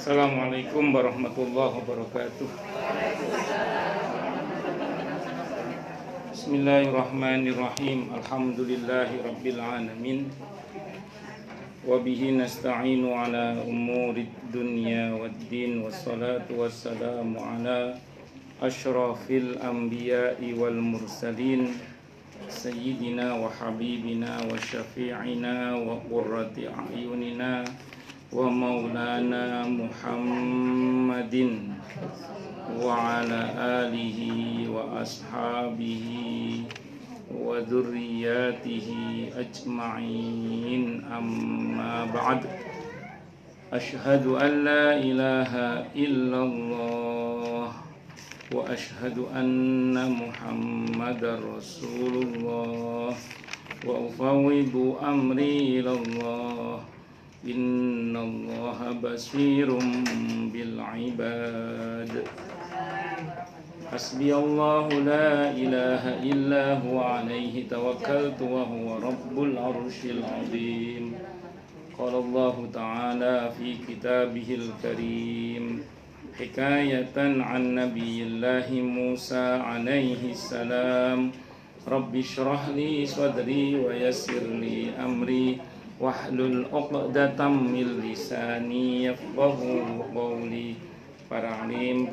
Assalamualaikum warahmatullahi wabarakatuh. Bismillahirrahmanirrahim. Alhamdulillahi rabbil alamin. Wa bihi nasta'inu ala umurid dunya waddin. Wassalatu wassalamu ala asyrafil anbiya'i wal mursalin, sayyidina wa habibina wa syafi'ina wa qurrati a'yunina wa maulana Muhammadin wa ala alihi wa ashabihi wa dzurriyyatihi ajma'in, amma ba'd. Asyhadu an la ilaha illallah wa asyhadu anna Muhammadar Rasulullah wa ufawwidu amri ilallah. Innallaha basirum bil ibad. Hasbiyallahu la ilaha illa huwa alaihi tawakkaltu wa huwa rabbul arsyil azim. Qala Allah ta'ala fi kitabihil karim hikayatan an nabiyillahi Musa alaihi salam. Rabbi shrah li sadri wa yassir li amri wahlul 'uqdatam min lisani yafqahu qawli. Para alim,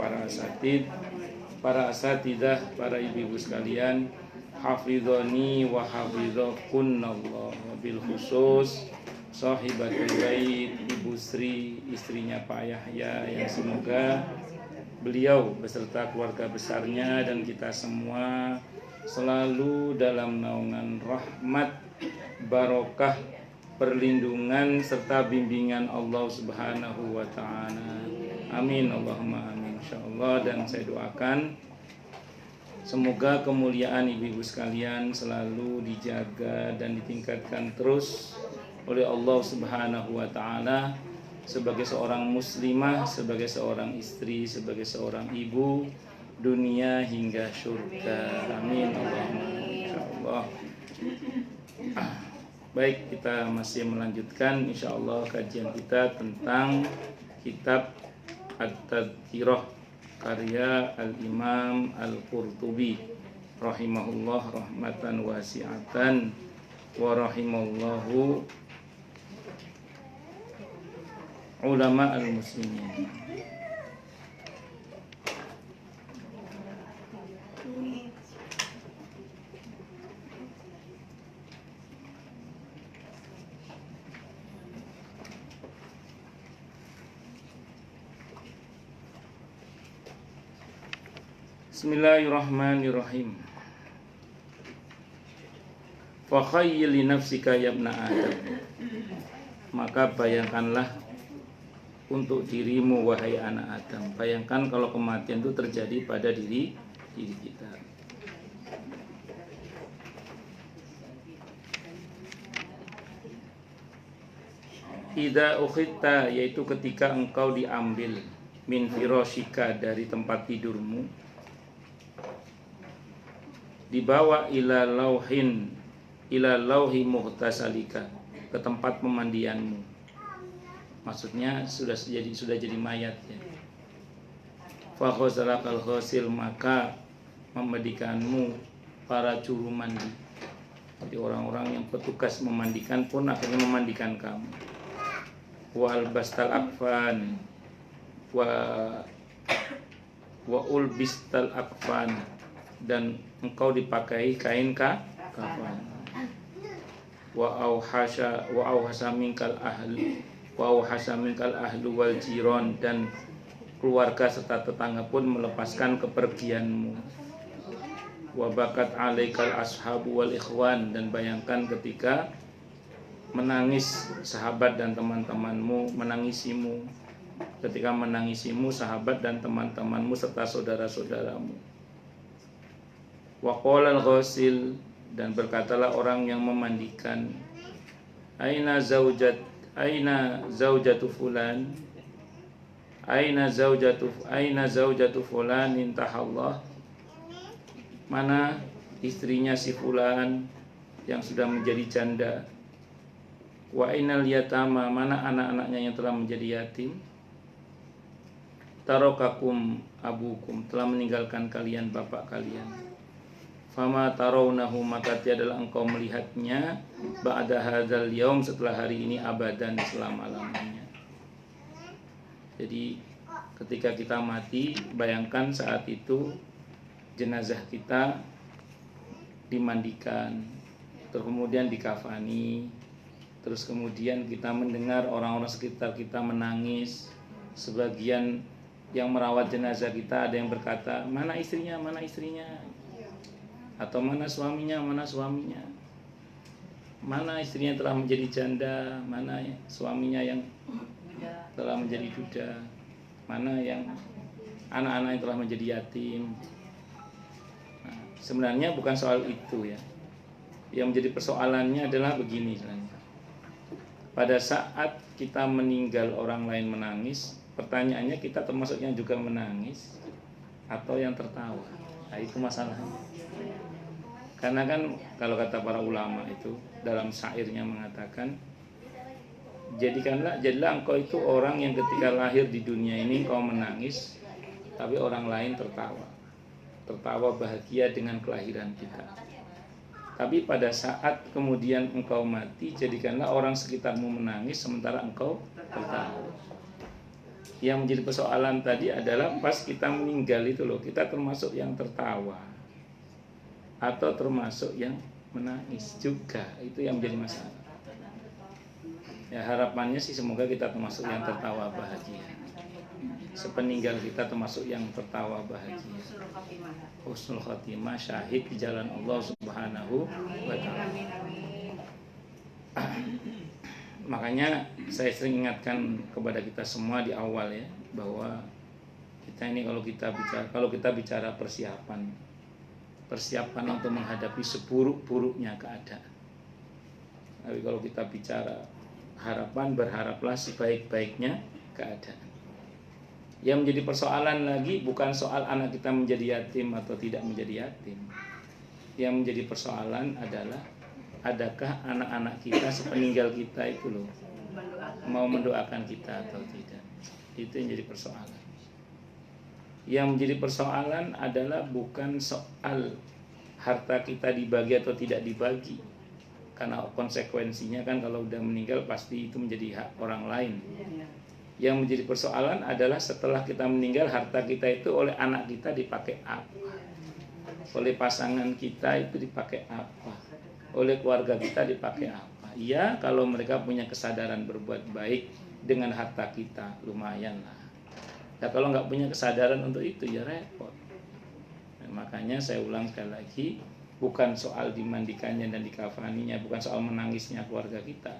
para asatidzah, para ibu-ibu sekalian, hafidhani wa hafidhakunallah. Bil khusus sahibatul bait Ibu Sri, istrinya Pak Yahya, yang semoga beliau beserta keluarga besarnya dan kita semua selalu dalam naungan rahmat, barokah, perlindungan serta bimbingan Allah Subhanahu wa ta'ala. Amin Allahumma amin insyaallah. Dan saya doakan semoga kemuliaan ibu-ibu sekalian selalu dijaga dan ditingkatkan terus oleh Allah Subhanahu wa ta'ala sebagai seorang muslimah, sebagai seorang istri, sebagai seorang ibu, dunia hingga surga. Amin Allahumma amin insyaallah. Baik, kita masih melanjutkan insyaallah kajian kita tentang kitab At-Tadhkirah karya Al-Imam Al-Qurtubi rahimahullah rahmatan wasi'atan wa rahimallahu ulama al-muslimin. Bismillahirrahmanirrahim. Fakhayyil li nafsika ya ibna Adam. Maka bayangkanlah untuk dirimu wahai anak Adam. Bayangkan kalau kematian itu terjadi pada diri kita. Idza ukhidta, yaitu ketika engkau diambil, min firashika, dari tempat tidurmu, dibawa ila lauhi muhtasalika, ke tempat pemandianmu. Maksudnya sudah jadi mayat ya. Fa khazalakal ghasil, maka memandikanmu para juru mandi. Jadi orang-orang yang petugas memandikan pun akhirnya memandikan kamu. Wa albastal akfan wa ulbistal akfan, dan engkau dipakai kain kafan. Wa auhasa minkal ahlu wal jiron, dan keluarga serta tetangga pun melepaskan kepergianmu. Wa bakat alaikal ashabu wal ikhwan, dan bayangkan ketika menangis sahabat dan teman-temanmu menangisimu, ketika menangisimu sahabat dan teman-temanmu serta saudara-saudaramu. Wa qala al-ghasil, dan berkatalah orang yang memandikan, aina zaujatu fulan, aina zaujatu fulan intahallah, mana istrinya si fulan yang sudah menjadi janda. Wa ainal yatama, mana anak-anaknya yang telah menjadi yatim. tarakakum abukum, telah meninggalkan kalian bapak kalian. Fama tarawnahu, maka tiadalah engkau melihatnya ba'da hadzal yaum, setelah hari ini, abadan, selama-lamanya. Jadi ketika kita mati, bayangkan saat itu jenazah kita dimandikan, terus kemudian dikafani, terus kemudian kita mendengar orang-orang sekitar kita menangis. Sebagian yang merawat jenazah kita ada yang berkata, mana istrinya, mana istrinya, atau mana suaminya, mana suaminya, mana istrinya telah menjadi janda, mana suaminya yang telah menjadi duda, mana yang anak-anak yang telah menjadi yatim. Nah, sebenarnya bukan soal itu ya. Yang menjadi persoalannya adalah begini. Pada saat kita meninggal orang lain menangis, pertanyaannya kita termasuk yang juga menangis atau yang tertawa. Nah, itu masalahnya. Karena kan kalau kata para ulama itu dalam syairnya mengatakan, jadilah engkau itu orang yang ketika lahir di dunia ini engkau menangis, tapi orang lain tertawa bahagia dengan kelahiran kita. Tapi pada saat kemudian engkau mati, jadikanlah orang sekitarmu menangis sementara engkau tertawa. Yang menjadi persoalan tadi adalah pas kita meninggal itu loh, kita termasuk yang tertawa atau termasuk yang menangis juga, itu yang menjadi masalah. Ya harapannya sih semoga kita termasuk yang tertawa bahagia. Sepeninggal kita termasuk yang tertawa bahagia. Husnul khotimah, syahid di jalan Allah Subhanahu wa ta'ala. Makanya saya sering ingatkan kepada kita semua di awal ya, bahwa kita ini kalau kita bicara persiapan untuk menghadapi seburuk-buruknya keadaan. Tapi kalau kita bicara harapan, berharaplah sebaik-baiknya keadaan. Yang menjadi persoalan lagi bukan soal anak kita menjadi yatim atau tidak menjadi yatim. Yang menjadi persoalan adalah adakah anak-anak kita sepeninggal kita itu loh mau mendoakan kita atau tidak. Itu yang jadi persoalan. Yang menjadi persoalan adalah bukan soal harta kita dibagi atau tidak dibagi. Karena konsekuensinya kan kalau udah meninggal pasti itu menjadi hak orang lain. Yang menjadi persoalan adalah setelah kita meninggal, harta kita itu oleh anak kita dipakai apa, oleh pasangan kita itu dipakai apa, oleh keluarga kita dipakai apa. Ya kalau mereka punya kesadaran berbuat baik dengan harta kita, lumayan lah. Ya kalau nggak punya kesadaran untuk itu ya repot. Nah, makanya saya ulang sekali lagi, bukan soal dimandikannya dan dikafaninya, bukan soal menangisnya keluarga kita,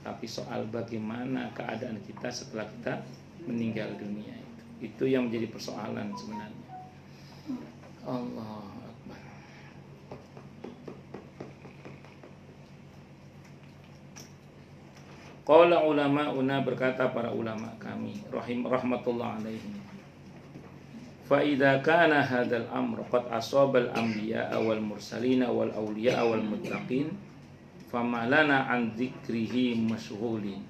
tapi soal bagaimana keadaan kita setelah kita meninggal dunia itu. Itu yang menjadi persoalan sebenarnya. Allah Akbar. Qala ulama'una, berkata para ulama kami rahmatullah alaihim, fa idza kana hadzal amr qad asabal anbiya'a wal mursalina wal awliya'a wal muttaqin fama lana an dzikrihi masyghulin.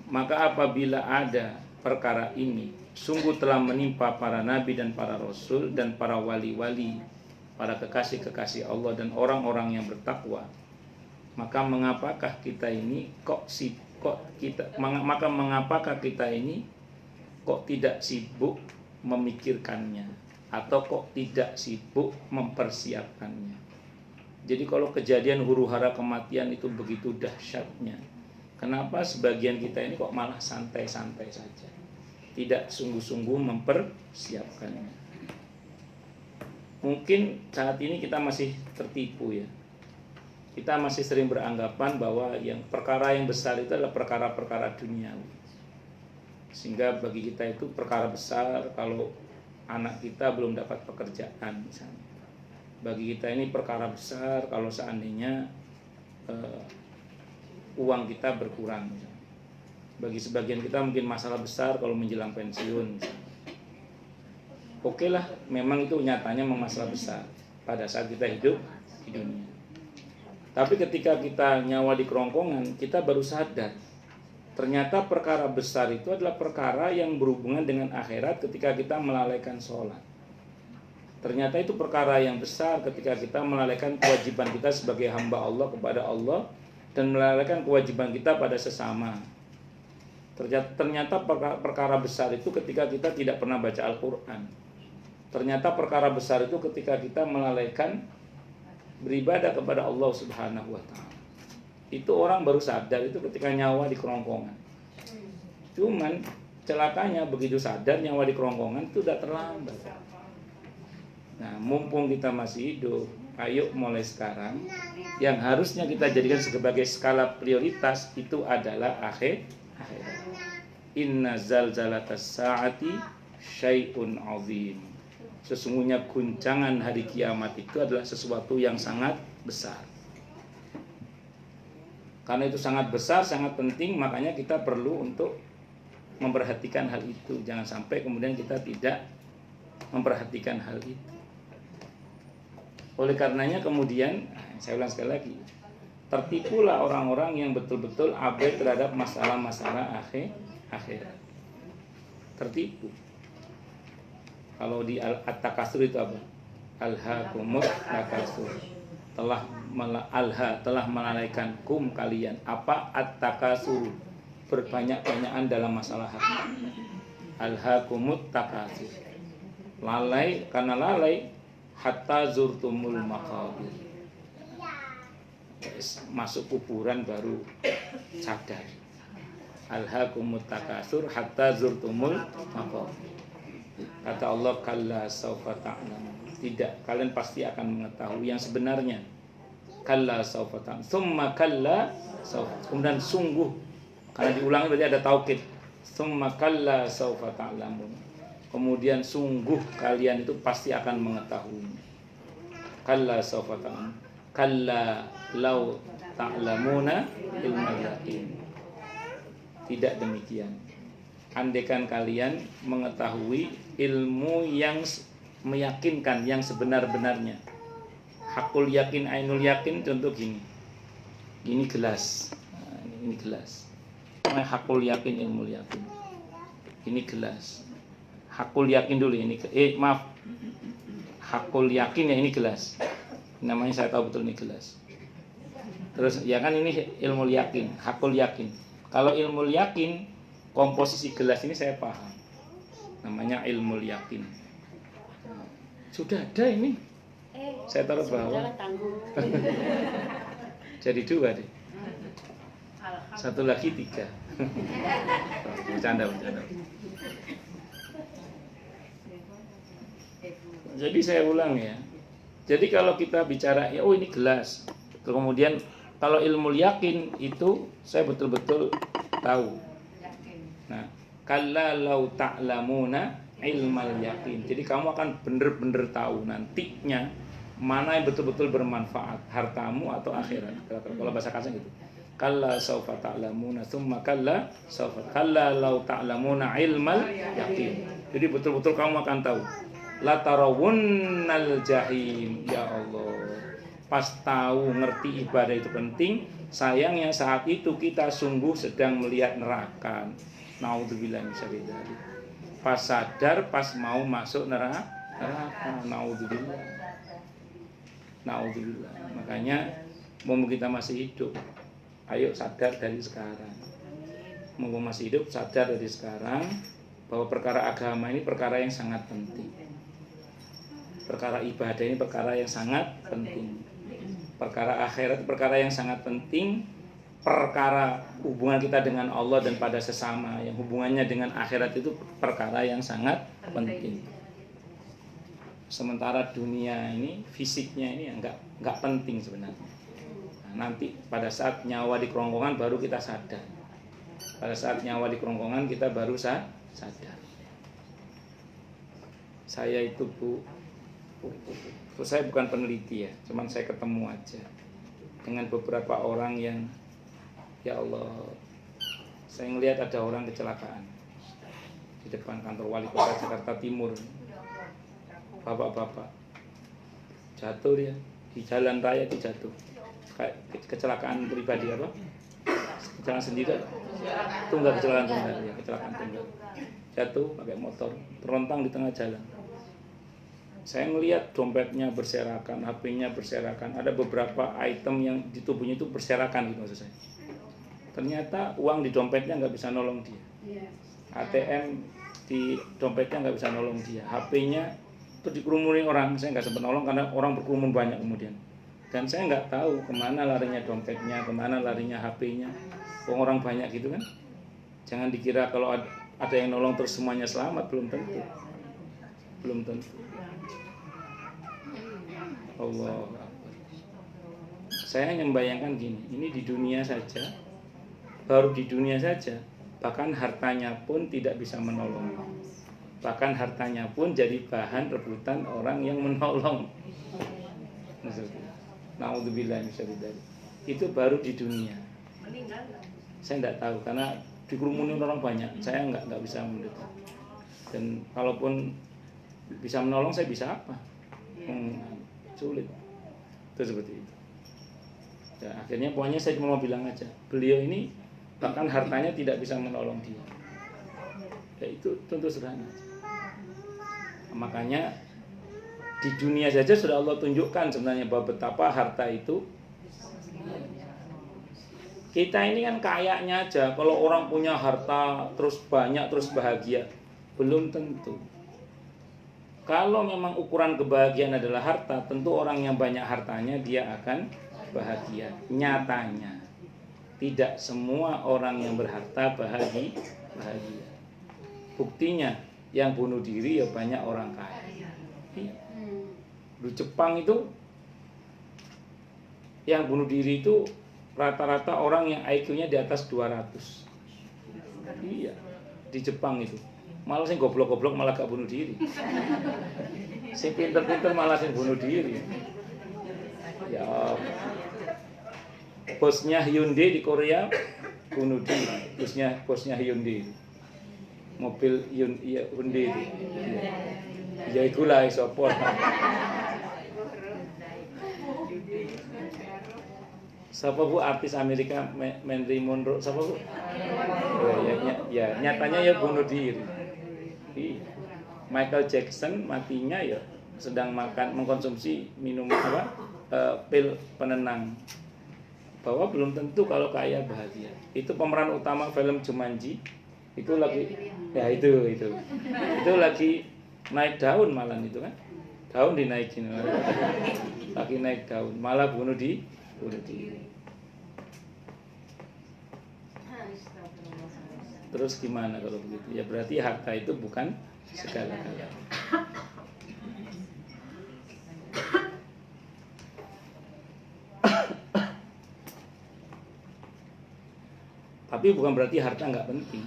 Maka apabila ada perkara ini sungguh telah menimpa para nabi dan para rasul dan para wali-wali, para kekasih-kekasih Allah dan orang-orang yang bertakwa, maka mengapakah kita ini mengapakah kita ini kok tidak sibuk memikirkannya atau kok tidak sibuk mempersiapkannya. Jadi kalau kejadian huru-hara kematian itu begitu dahsyatnya, kenapa sebagian kita ini kok malah santai-santai saja, tidak sungguh-sungguh mempersiapkannya? Mungkin saat ini kita masih tertipu ya. Kita masih sering beranggapan bahwa yang perkara yang besar itu adalah perkara-perkara duniawi. Sehingga bagi kita itu perkara besar kalau anak kita belum dapat pekerjaan misalnya. Bagi kita ini perkara besar kalau seandainya uang kita berkurang misalnya. Bagi sebagian kita mungkin masalah besar kalau menjelang pensiun misalnya. Oke lah, memang itu nyatanya masalah besar pada saat kita hidup di dunia. Tapi ketika kita nyawa di kerongkongan, kita baru sadar Ternyata perkara besar itu adalah perkara yang berhubungan dengan akhirat ketika kita melalaikan sholat. Ternyata itu perkara yang besar ketika kita melalaikan kewajiban kita sebagai hamba Allah kepada Allah dan melalaikan kewajiban kita pada sesama. Ternyata perkara besar itu ketika kita tidak pernah baca Al-Quran. Ternyata perkara besar itu ketika kita melalaikan beribadah kepada Allah Subhanahu wa Ta'ala. Itu orang baru sadar itu ketika nyawa di kerongkongan. Cuman celakanya begitu sadar nyawa di kerongkongan itu udah terlambat. Nah, mumpung kita masih hidup, ayo mulai sekarang yang harusnya kita jadikan sebagai skala prioritas itu adalah akhirat. Inna zalzalatas saati syai'un azim. Sesungguhnya guncangan hari kiamat itu adalah sesuatu yang sangat besar. Karena itu sangat besar, sangat penting, makanya kita perlu untuk memperhatikan hal itu. Jangan sampai kemudian kita tidak memperhatikan hal itu. Oleh karenanya kemudian, saya ulang sekali lagi, tertipulah orang-orang yang betul-betul abai terhadap masalah-masalah akhirat. Tertipu. Kalau di At-Takasur itu apa? Alhaakumut takasur. Telah melalaikan kum kalian apa at-takasur, berbanyak-banyakan dalam masalah harta. Alhaakumut takasur, lalai karena lalai hatta zurtumul maqabir, masuk kuburan baru sadar. Alhaakumut takasur hatta zurtumul maqabir. Kata Allah, kalla saufa ta'lamun. Tidak, kalian pasti akan mengetahui yang sebenarnya. Kalla saufa ta'lamun. Tsumma kalla saufa. Kemudian sungguh, karena diulangi berarti ada taukid. Tsumma kalla saufa ta'lamun. Kemudian sungguh kalian itu pasti akan mengetahui. Kalla saufa ta'lamun. Kalla law ta'lamuna ilmal yaqin. Tidak demikian. Andaikan kalian mengetahui ilmu yang meyakinkan, yang sebenar-benarnya. Hakul yakin, ainul yakin, contoh gini. Ini gelas. Nah, ini gelas. Hakul yakin, ilmu yakin. Ini gelas. Hakul yakin dulu ini. Maaf. Hakul yakin ya ini gelas. Namanya saya tahu betul ini gelas. Terus ya kan ini ilmu yakin, hakul yakin. Kalau ilmu yakin, komposisi gelas ini saya paham. Namanya ilmu yakin. Sudah ada ini. Saya taruh bawah. Jadi 2 deh. Satu lagi 3. Bercanda. Jadi saya ulang ya. Jadi kalau kita bicara ya, oh ini gelas. Kemudian kalau ilmu yakin itu saya betul-betul tahu. Nah, kalla law ta'lamuna ilmal yakin. Jadi kamu akan benar-benar tahu nantinya mana yang betul-betul bermanfaat, hartamu atau akhirat. Kalau bahasa kasar gitu. Kalla saufa ta'lamuna tsumma kalla saufa. Kalla law ta'lamuna ilmal yakin. Jadi betul-betul kamu akan tahu. La tarawunnal jahim. Ya Allah. Pas tahu ngerti ibadah itu penting, sayangnya saat itu kita sungguh sedang melihat neraka. Naudzubillah min syarri dzalik. Pas sadar, pas mau masuk neraka. Naudzubillah. Makanya mumpung kita masih hidup, ayo sadar dari sekarang. Mumpung masih hidup, sadar dari sekarang bahwa perkara agama ini perkara yang sangat penting. Perkara ibadah ini perkara yang sangat penting. Perkara akhirat perkara yang sangat penting. Perkara hubungan kita dengan Allah dan pada sesama yang hubungannya dengan akhirat itu perkara yang sangat penting. Sementara dunia ini fisiknya ini enggak penting sebenarnya. Nah, nanti pada saat nyawa di kerongkongan baru kita sadar. Pada saat nyawa di kerongkongan kita baru sadar. Saya itu saya bukan peneliti ya, cuman saya ketemu aja dengan beberapa orang yang ya Allah, saya ngelihat ada orang kecelakaan di depan kantor wali kota Jakarta Timur. Bapak-bapak jatuh dia di jalan raya, itu jatuh kayak kecelakaan pribadi apa Kecelakaan sendiri, tunggal kecelakaan tunggal, ya kecelakaan tunggal. Jatuh pakai motor, terlentang di tengah jalan. Saya melihat dompetnya berserakan, HP-nya berserakan, ada beberapa item yang di tubuhnya itu berserakan gitu maksud saya. Ternyata uang di dompetnya nggak bisa nolong dia, ATM di dompetnya nggak bisa nolong dia, HP-nya itu dikerumunin orang, saya nggak sempat nolong karena orang berkerumun banyak kemudian. Dan saya nggak tahu kemana larinya dompetnya, kemana larinya HP-nya. Orang banyak gitu kan. Jangan dikira kalau ada yang nolong terus semuanya selamat, belum tentu. Belum tentu. Allah. Saya hanya membayangkan gini, ini di dunia saja, baru di dunia saja, bahkan hartanya pun tidak bisa menolong. Bahkan hartanya pun jadi bahan rebutan orang yang menolong. Naudzubillah min syarri dzalik. Itu baru di dunia. Saya tidak tahu karena dikerumunin orang banyak. Saya nggak bisa mendekat. Dan kalaupun bisa menolong, saya bisa apa? Sulit. Itu seperti itu. Ya, akhirnya pokoknya saya cuma mau bilang aja, beliau ini bahkan hartanya tidak bisa menolong dia. Ya itu tentu sederhana. Makanya di dunia saja sudah Allah tunjukkan sebenarnya bahwa betapa harta itu. Kita ini kan kayaknya aja, kalau orang punya harta terus banyak terus bahagia, belum tentu. Kalau memang ukuran kebahagiaan adalah harta, tentu orang yang banyak hartanya dia akan bahagia. Nyatanya tidak semua orang yang berharta bahagia. Buktinya yang bunuh diri ya banyak orang kaya. Di Jepang itu yang bunuh diri itu rata-rata orang yang IQ-nya di atas 200. Iya, di Jepang itu. Malah sing goblok-goblok malah gak bunuh diri. Sing pinter-pinter malah sing bunuh diri. Ya. Bosnya Hyundai di Korea bunuh diri. Bosnya Hyundai. Mobil Hyundai itu. Ya ikulah sapa. Siapa bu artis Amerika Marilyn Monroe? Siapa bu? Ya, nyatanya ya bunuh diri. Michael Jackson matinya ya sedang mengkonsumsi minuman pil penenang. Bahwa belum tentu kalau kaya bahagia. Itu pemeran utama film Jumanji itu lagi ya itu lagi naik daun malah itu kan. Daun dinaikin. Lagi naik daun malah bunuh diri. Terus gimana kalau begitu? Ya berarti harta itu bukan segala-galanya. Tapi bukan berarti harta nggak penting.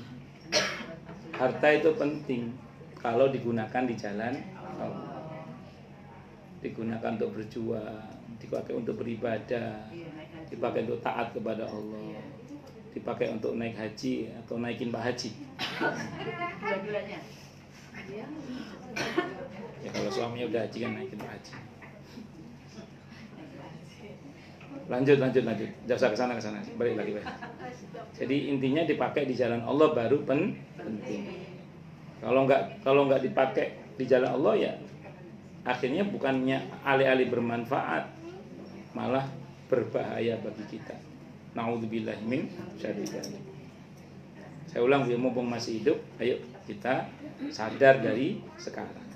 Harta itu penting kalau digunakan di jalan Allah. Digunakan untuk berjuang, dipakai untuk beribadah, dipakai untuk taat kepada Allah, dipakai untuk naik haji atau naikin Pak Haji. Ya kalau suaminya udah haji kan naikin Pak Haji. Lanjut. Jangan usah kesana. Balik lagi. Jadi intinya dipakai di jalan Allah baru penting. Kalau nggak dipakai di jalan Allah ya akhirnya bukannya alih-alih bermanfaat malah berbahaya bagi kita. Naudzubillah min syarri dzalik. Saya ulang, mumpung masih hidup, ayo kita sadar dari sekarang.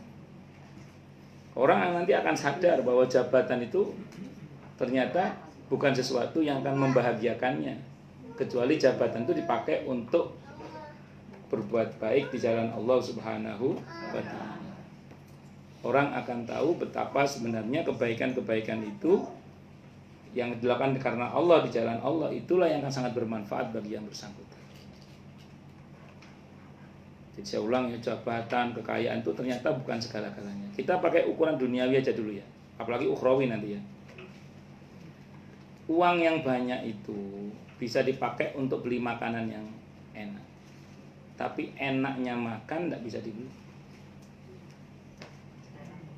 Orang nanti akan sadar bahwa jabatan itu ternyata bukan sesuatu yang akan membahagiakannya, kecuali jabatan itu dipakai untuk berbuat baik di jalan Allah Subhanahu wa ta'ala. Orang akan tahu betapa sebenarnya kebaikan-kebaikan itu yang dilakukan karena Allah di jalan Allah, itulah yang akan sangat bermanfaat bagi yang bersangkutan. Jadi saya ulang ya, jabatan, kekayaan itu ternyata bukan segala-galanya. Kita pakai ukuran duniawi aja dulu ya, apalagi ukhrawi nanti ya. Uang yang banyak itu bisa dipakai untuk beli makanan yang enak, tapi enaknya makan tidak bisa dibeli.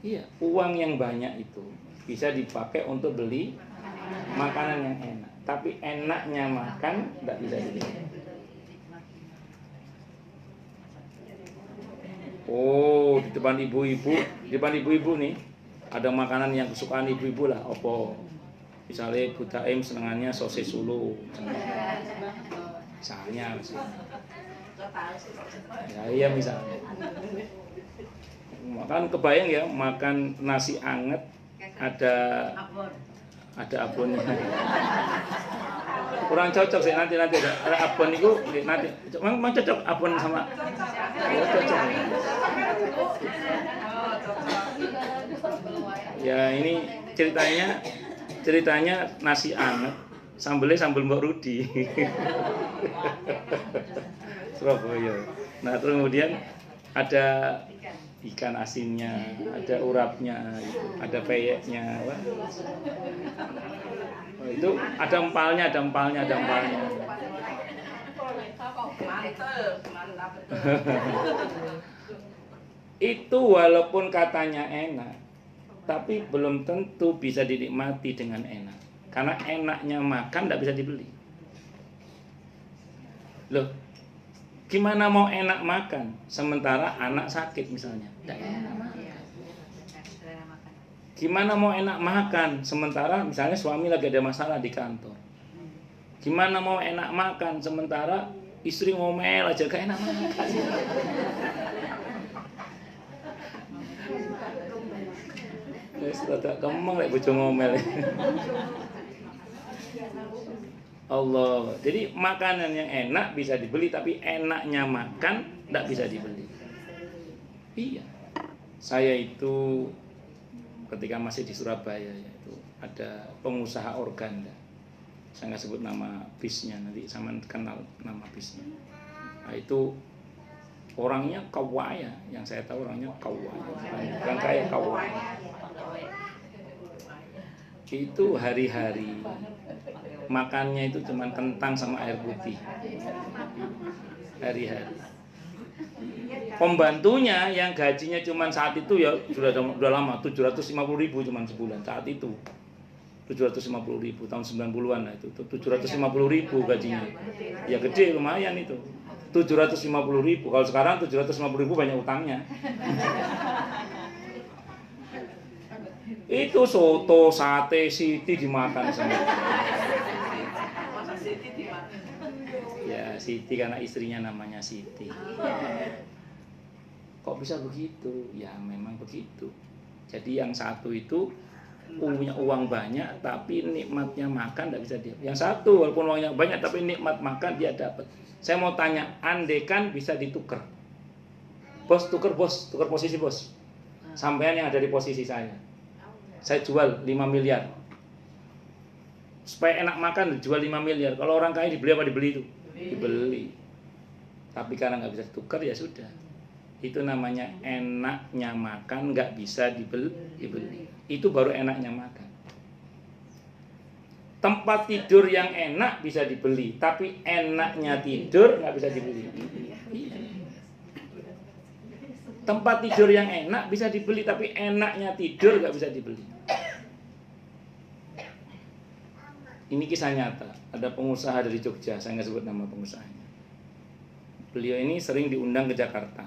Iya, uang yang banyak itu bisa dipakai untuk beli makanan yang enak, tapi enaknya makan tidak bisa dipilih. Oh, di depan ibu-ibu nih ada makanan yang kesukaan ibu-ibu lah. Opo, misalnya Bu Taim senengannya sosis Solo, misalnya. Ya iya misalnya. Makan kebayang ya, makan nasi anget ada abonnya. Kurang cocok sih nanti ada abon itu nanti. Memang cocok abon sama. Oh, cocok. Ya ini ceritanya nasi anget, sambelnya sambel Mbok Rudi. Surabaya. Nah, terus kemudian ada ikan asinnya, ada urapnya, ada peyeknya. Wah. Oh, itu ada empalnya. Itu walaupun katanya enak, tapi belum tentu bisa dinikmati dengan enak. Karena enaknya makan tidak bisa dibeli. Loh, gimana mau enak makan sementara anak sakit misalnya? Tidak enak makan. Gimana mau enak makan sementara misalnya suami lagi ada masalah di kantor? Gimana mau enak makan sementara istri ngomel aja gak enak makan? Sudah kemeng lek bojo ngomel. Allah. Jadi makanan yang enak bisa dibeli, tapi enaknya makan tidak bisa dibeli. Iya. Saya itu ketika masih di Surabaya itu ada pengusaha organda. Saya nggak sebut nama bisnya, nanti sama kenal nama bisnya. Nah, itu orangnya kawaya, yang saya tahu orangnya kawaya, bukan kaya kawaya. Itu hari-hari makannya itu cuma kentang sama air putih. Hari-hari. Pembantunya yang gajinya cuma saat itu ya sudah lama 750.000 cuma sebulan saat itu. 750.000 tahun 90-an lah itu. 750.000 gajinya. Ya gede lumayan itu. 750.000. Kalau sekarang 750.000 banyak utangnya. Itu soto, sate, siti dimakan semua. Ya Siti karena istrinya namanya Siti. Kok bisa begitu? Ya memang begitu. Jadi yang satu itu punya uang banyak tapi nikmatnya makan tidak bisa dia. Yang satu walaupun uangnya banyak tapi nikmat makan dia dapat. Saya mau tanya, andekan bisa ditukar. Bos, tukar posisi bos. Sampean yang ada di posisi saya. Saya jual 5 miliar. Supaya enak makan jual 5 miliar. Kalau orang kaya dibeli apa dibeli itu? Dibeli. Tapi karena nggak bisa ditukar ya sudah. Itu namanya enaknya makan nggak bisa dibeli. Itu baru enaknya makan. Tempat tidur yang enak bisa dibeli, tapi enaknya tidur nggak bisa dibeli. Tempat tidur yang enak bisa dibeli, tapi enaknya tidur nggak bisa dibeli. Ini kisah nyata. Ada pengusaha dari Jogja, saya nggak sebut nama pengusahanya. Beliau ini sering diundang ke Jakarta.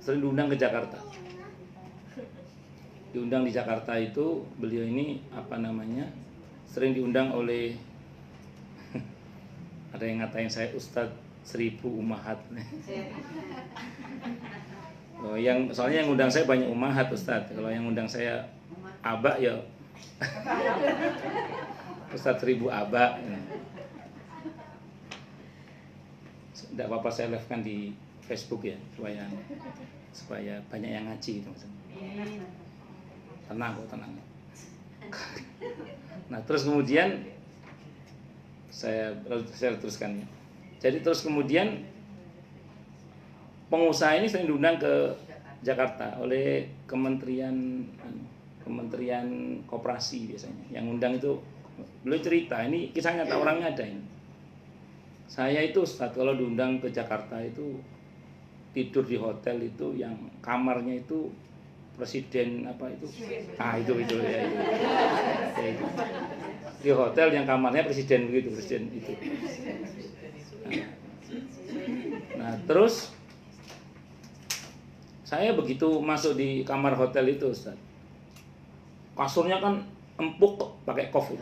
Diundang di Jakarta itu, beliau ini sering diundang oleh ada yang ngatain saya Ustadz 1000 Umahat. Oh, soalnya yang undang saya banyak Umahat Ustadz. Kalau yang undang saya Abak ya Ustadz 1000 Abak. Tidak apa-apa saya live-kan di Facebook ya supaya banyak yang ngaji gitu maksudnya. Tenang. Nah terus kemudian saya teruskan ya. Jadi terus kemudian pengusaha ini sering diundang ke Jakarta oleh Kementerian Koperasi biasanya. Yang undang itu beliau cerita, ini kisah nyata orangnya ada ini. Saya itu Ustaz kalau diundang ke Jakarta itu tidur di hotel itu yang kamarnya itu presiden apa itu? Ah itu ya. di hotel yang kamarnya presiden begitu, presiden itu. Nah, terus saya begitu masuk di kamar hotel itu, Ustaz. Kasurnya kan empuk pakai kof.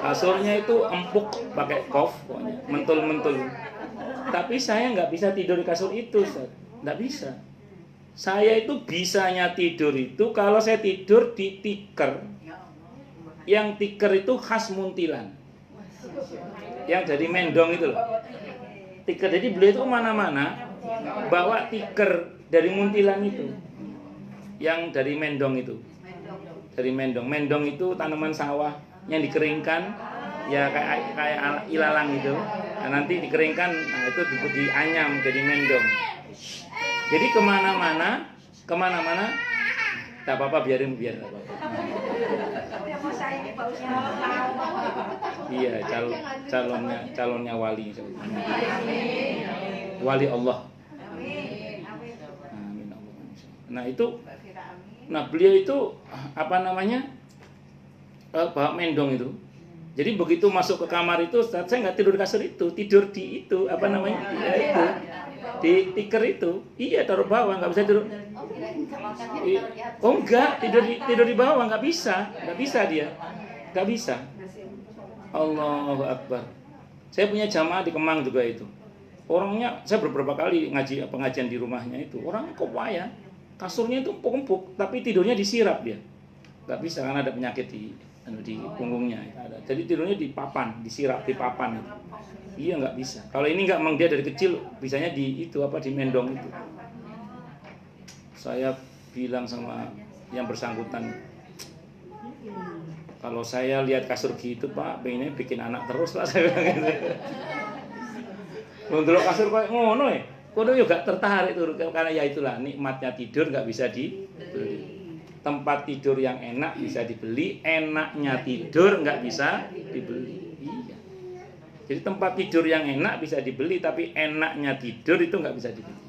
Kasurnya itu empuk pakai kof, pokoknya mentul-mentul. Tapi saya nggak bisa tidur di kasur itu, Ustaz. Nggak bisa. Saya itu bisanya tidur itu kalau saya tidur di tikar. Yang tikar itu khas Muntilan. Yang dari mendong itu loh. Tikar, jadi beliau itu kemana-mana bawa tikar dari Muntilan itu. Yang dari mendong itu. Dari mendong. Mendong itu tanaman sawah yang dikeringkan, ya kayak ilalang gitu. Nah, nanti dikeringkan, nah itu dianyam jadi mendong. Jadi kemana-mana, tak apa-apa, biar apa-apa. Iya, calonnya wali. Wali Allah. Amin Allah. Nah itu, beliau itu bawa mendong itu. Jadi begitu masuk ke kamar itu, saya nggak tidur di kasur itu, tidur di itu ya itu. Di tikar itu, iya taruh bawah, nggak bisa tidur. Oh enggak, tidur di bawah nggak bisa dia, nggak bisa. Allahu Akbar. Saya punya jamaah di Kemang juga itu. Orangnya, saya beberapa kali pengajian di rumahnya itu, orang kewaya, kasurnya itu empuk-empuk, tapi tidurnya disirap dia, nggak bisa karena ada penyakit di punggungnya. Jadi tidurnya di papan, disirap di papan itu. Iya nggak bisa. Kalau ini nggak, memang dia dari kecil bisanya di mendong itu. Saya bilang sama yang bersangkutan, kalau saya lihat kasur gitu Pak, pengennya bikin anak terus lah, saya bilang gitu. Untuk kasur kayak ngono ya, kono juga tertarik tuh karena ya itulah nikmatnya tidur nggak bisa dibeli. Tempat tidur yang enak bisa dibeli, enaknya tidur nggak bisa dibeli. Iya. Jadi tempat tidur yang enak bisa dibeli, tapi enaknya tidur itu nggak bisa dibeli.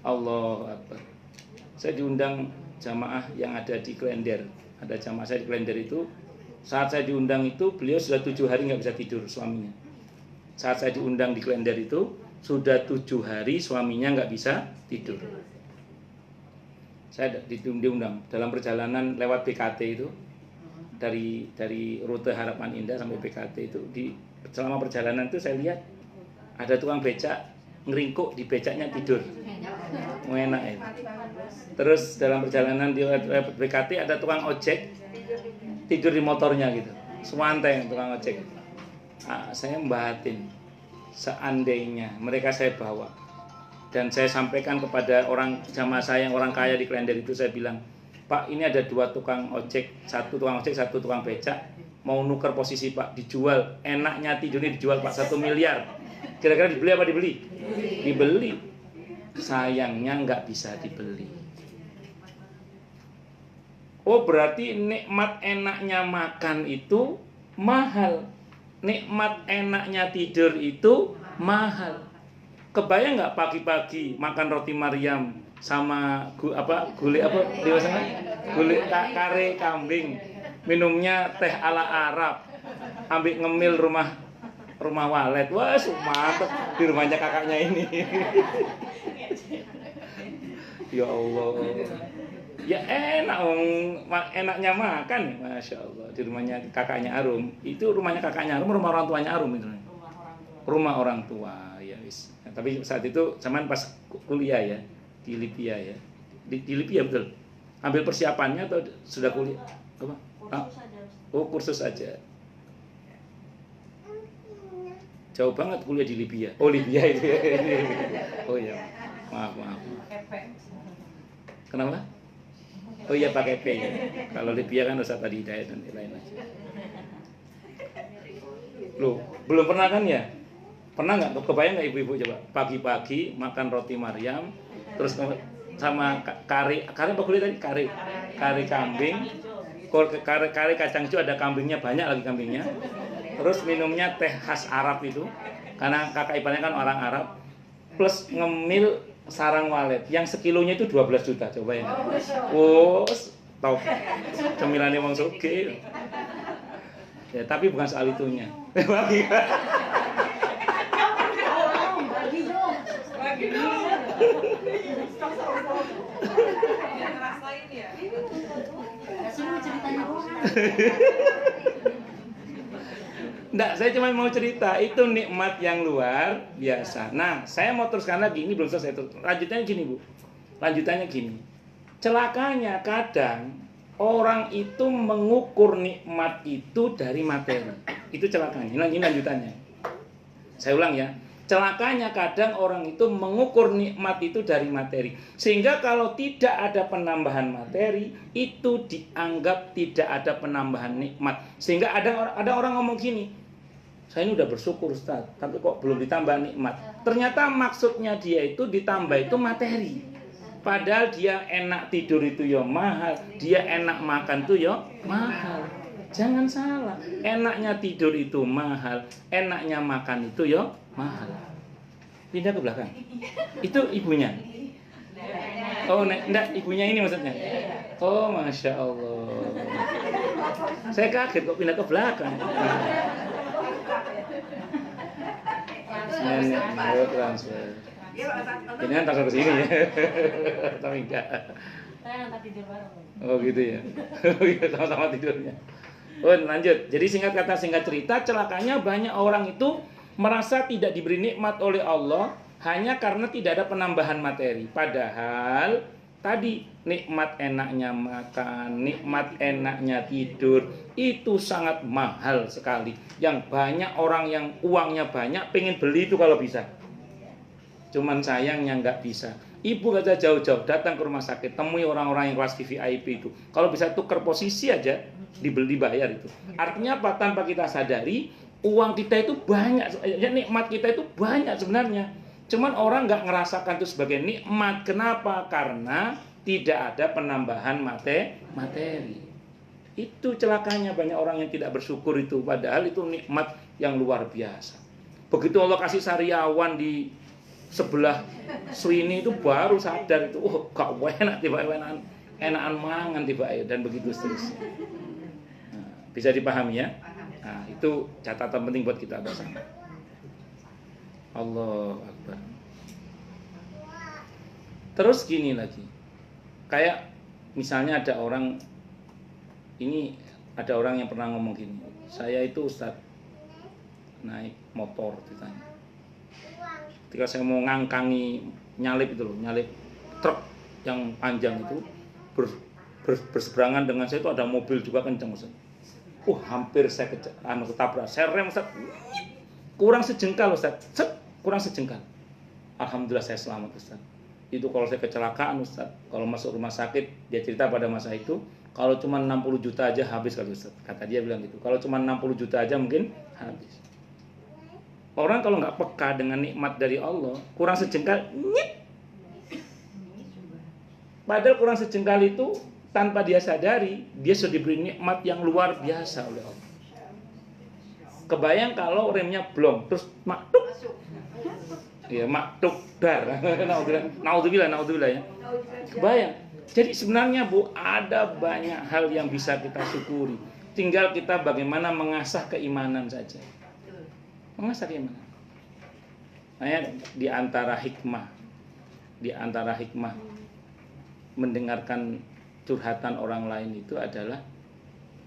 Allahu Akbar. Saya diundang jamaah yang ada di Klender. Ada jamaah saya di Klender itu. Saat saya diundang itu, beliau sudah 7 hari nggak bisa tidur, suaminya. Saat saya diundang di Klender itu, sudah 7 hari suaminya nggak bisa tidur. Saya diundang dalam perjalanan lewat BKT itu, dari rute Harapan Indah sampai BKT itu, selama perjalanan itu saya lihat ada tukang becak ngeringkuk di becaknya tidur, enak ya. Terus dalam perjalanan di BKT ada tukang ojek tidur di motornya gitu, swanteng tukang ojek. Saya membatin, seandainya mereka saya bawa dan saya sampaikan kepada orang jamaah saya yang orang kaya di Klender itu, saya bilang, Pak, ini ada 2 tukang ojek, 1 tukang ojek, 1 tukang becak, mau nuker posisi Pak, dijual, enaknya tidurnya dijual Pak, 1 miliar. Kira-kira dibeli apa dibeli? Dibeli. Sayangnya nggak bisa dibeli. Oh, berarti nikmat enaknya makan itu mahal. Nikmat enaknya tidur itu mahal. Kebayang nggak pagi-pagi makan roti Maryam sama gulai kare kambing, minumnya teh ala Arab, ambil ngemil rumah walet. Wah, mantep di rumahnya kakaknya ini. Ya Allah. Ya enak, enaknya makan, masya Allah. Di rumahnya kakaknya Arum, itu rumahnya kakaknya Arum, rumah orang tuanya Arum itu. Rumah orang tua, ya wis. Nah, tapi saat itu zaman pas kuliah ya di Libya ya, di Libya betul. Ambil persiapannya atau sudah kuliah? Apa? Oh, kursus aja. Jauh banget kuliah di Libya. Oh, Libya itu ya. Oh ya, maaf. Kenapa? Oh iya, pakai P ya. Kalau Libya kan Ustaz tadi Hidayat dan lain aja. Loh, belum pernah kan ya? Pernah nggak? Kebayang nggak ibu-ibu coba? Pagi-pagi makan roti Maryam, terus sama kari apa kulit tadi? Kari kambing, kari kacang hijau, ada kambingnya banyak lagi kambingnya. Terus minumnya teh khas Arab itu, karena kakak iparnya kan orang Arab. Plus ngemil sarang walet yang sekilonya itu 12 juta, coba ya. Oh, top cemilane wong sugih. Ya, tapi bukan soal itunya. Bagi dong. Ngerasain ya. Enggak, saya cuma mau cerita itu nikmat yang luar biasa. Nah, saya mau teruskan lagi, ini belum selesai. Lanjutannya gini, Bu. Lanjutannya gini. Celakanya kadang orang itu mengukur nikmat itu dari materi. Itu celakanya. Ini lanjutannya. Saya ulang ya. Celakanya kadang orang itu mengukur nikmat itu dari materi. Sehingga kalau tidak ada penambahan materi, itu dianggap tidak ada penambahan nikmat. Sehingga ada orang ngomong gini, saya ini udah bersyukur Ustaz, tapi kok belum ditambah nikmat. Ternyata maksudnya dia itu ditambah itu materi. Padahal dia enak tidur itu ya mahal, dia enak makan itu ya mahal. Jangan salah, enaknya tidur itu mahal, enaknya makan itu ya mahal. Pindah ke belakang. Itu ibunya. Oh, enggak, ibunya ini maksudnya. Oh, Masya Allah. Saya kaget kok pindah ke belakang. Nenek mau transfer. Ini kan transfer ke sini ya. Tapi enggak. Saya nanti tidur bareng. Oh gitu ya. Oh iya, sama-sama tidurnya. Oh, lanjut. Jadi singkat kata singkat cerita, celakanya banyak orang itu merasa tidak diberi nikmat oleh Allah hanya karena tidak ada penambahan materi. Padahal tadi nikmat enaknya makan, nikmat enaknya tidur itu sangat mahal sekali. Yang banyak orang yang uangnya banyak pengen beli itu kalau bisa. Cuman sayangnya nggak bisa. Ibu aja jauh-jauh datang ke rumah sakit, temui orang-orang yang kelas VIP itu. Kalau bisa tuker posisi aja, dibeli bayar itu. Artinya apa? Tanpa kita sadari, uang kita itu banyak, nikmat kita itu banyak sebenarnya. Cuman orang nggak ngerasakan itu sebagai nikmat. Kenapa? Karena tidak ada penambahan materi. Itu celakanya banyak orang yang tidak bersyukur itu. Padahal itu nikmat yang luar biasa. Begitu Allah kasih sariawan di sebelah Swini itu baru sadar itu, oh gak enak tiba-tiba enakan mangan tiba-tiba dan begitu seterusnya. Nah, bisa dipahami ya? Nah, itu catatan penting buat kita bersama. Allah Akbar. Terus gini lagi. Kayak misalnya ada orang yang pernah ngomong gini, saya itu Ustaz naik motor ditanya. Ketika saya mau ngangkangi nyalip itu loh, nyalip truk yang panjang itu berseberangan dengan saya itu ada mobil juga kencang Ustaz. Hampir saya ketabrak. Saya rem Ustaz. Kurang sejengkal Ustaz. Kurang sejengkal. Alhamdulillah saya selamat Ustaz. Itu kalau saya kecelakaan Ustaz, kalau masuk rumah sakit, dia cerita pada masa itu, kalau cuma 60 juta aja habis kali Ustaz. Kata dia bilang gitu. Kalau cuma 60 juta aja mungkin habis. Orang kalau nggak peka dengan nikmat dari Allah, kurang sejengkal, nyit. Padahal kurang sejengkal itu tanpa dia sadari, dia sudah diberi nikmat yang luar biasa oleh Allah. Kebayang kalau remnya blong, terus maktuk, ya maktuk dar, naudzubillah ya. Kebayang. Jadi sebenarnya Bu, ada banyak hal yang bisa kita syukuri. Tinggal kita bagaimana mengasah keimanan saja. Mengasah keimanan. Nah, di antara hikmah mendengarkan curhatan orang lain itu adalah,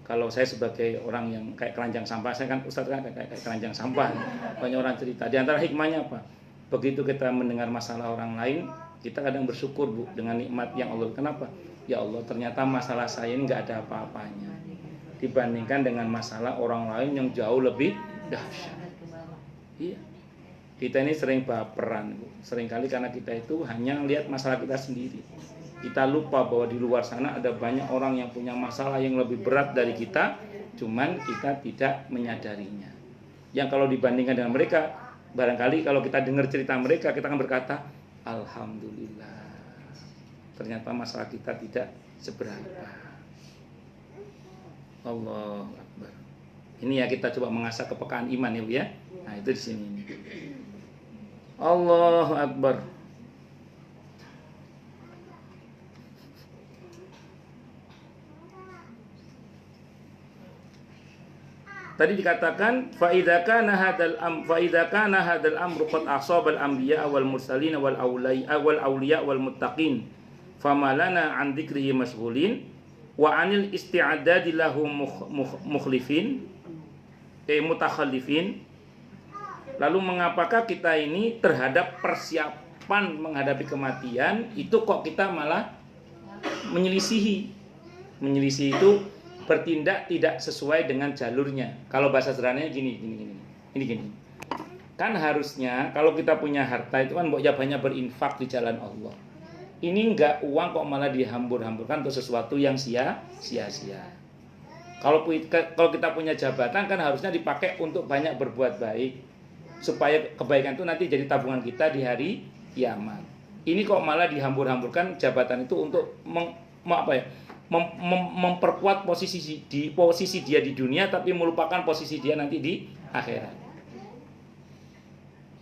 kalau saya sebagai orang yang kayak keranjang sampah, saya kan Ustadz kan kayak keranjang sampah, banyak orang cerita. Di antara hikmahnya apa? Begitu kita mendengar masalah orang lain, kita kadang bersyukur Bu dengan nikmat yang Allah. Kenapa? Ya Allah, ternyata masalah saya ini nggak ada apa-apanya dibandingkan dengan masalah orang lain yang jauh lebih dahsyat. Iya. Kita ini sering baperan, Bu. Seringkali karena kita itu hanya lihat masalah kita sendiri. Kita lupa bahwa di luar sana ada banyak orang yang punya masalah yang lebih berat dari kita, cuman kita tidak menyadarinya. Yang kalau dibandingkan dengan mereka, barangkali kalau kita dengar cerita mereka, kita akan berkata, Alhamdulillah, ternyata masalah kita tidak seberapa. Allah Akbar. Ini ya, kita coba mengasah kepekaan iman ya Bu ya. Nah itu di sini. Allahu Akbar. tadi dikatakan fa idza kana hadzal amru qad asabal anbiya wal mursalin wal awliya wal muttaqin famalana an dzikrihi mashghulin wa anil isti'adadi lahum mutakhallifin. Lalu mengapakah kita ini terhadap persiapan menghadapi kematian itu kok kita malah menyelisihi itu bertindak tidak sesuai dengan jalurnya. Kalau bahasa sederhananya gini. Kan harusnya kalau kita punya harta itu kan banyak berinfak di jalan Allah. Ini enggak uang kok malah dihambur-hamburkan untuk sesuatu yang sia-sia. Kalau kita punya jabatan kan harusnya dipakai untuk banyak berbuat baik supaya kebaikan itu nanti jadi tabungan kita di hari kiamat. Ini kok malah dihambur-hamburkan jabatan itu untuk memperkuat posisi dia di dunia tapi melupakan posisi dia nanti di akhirat.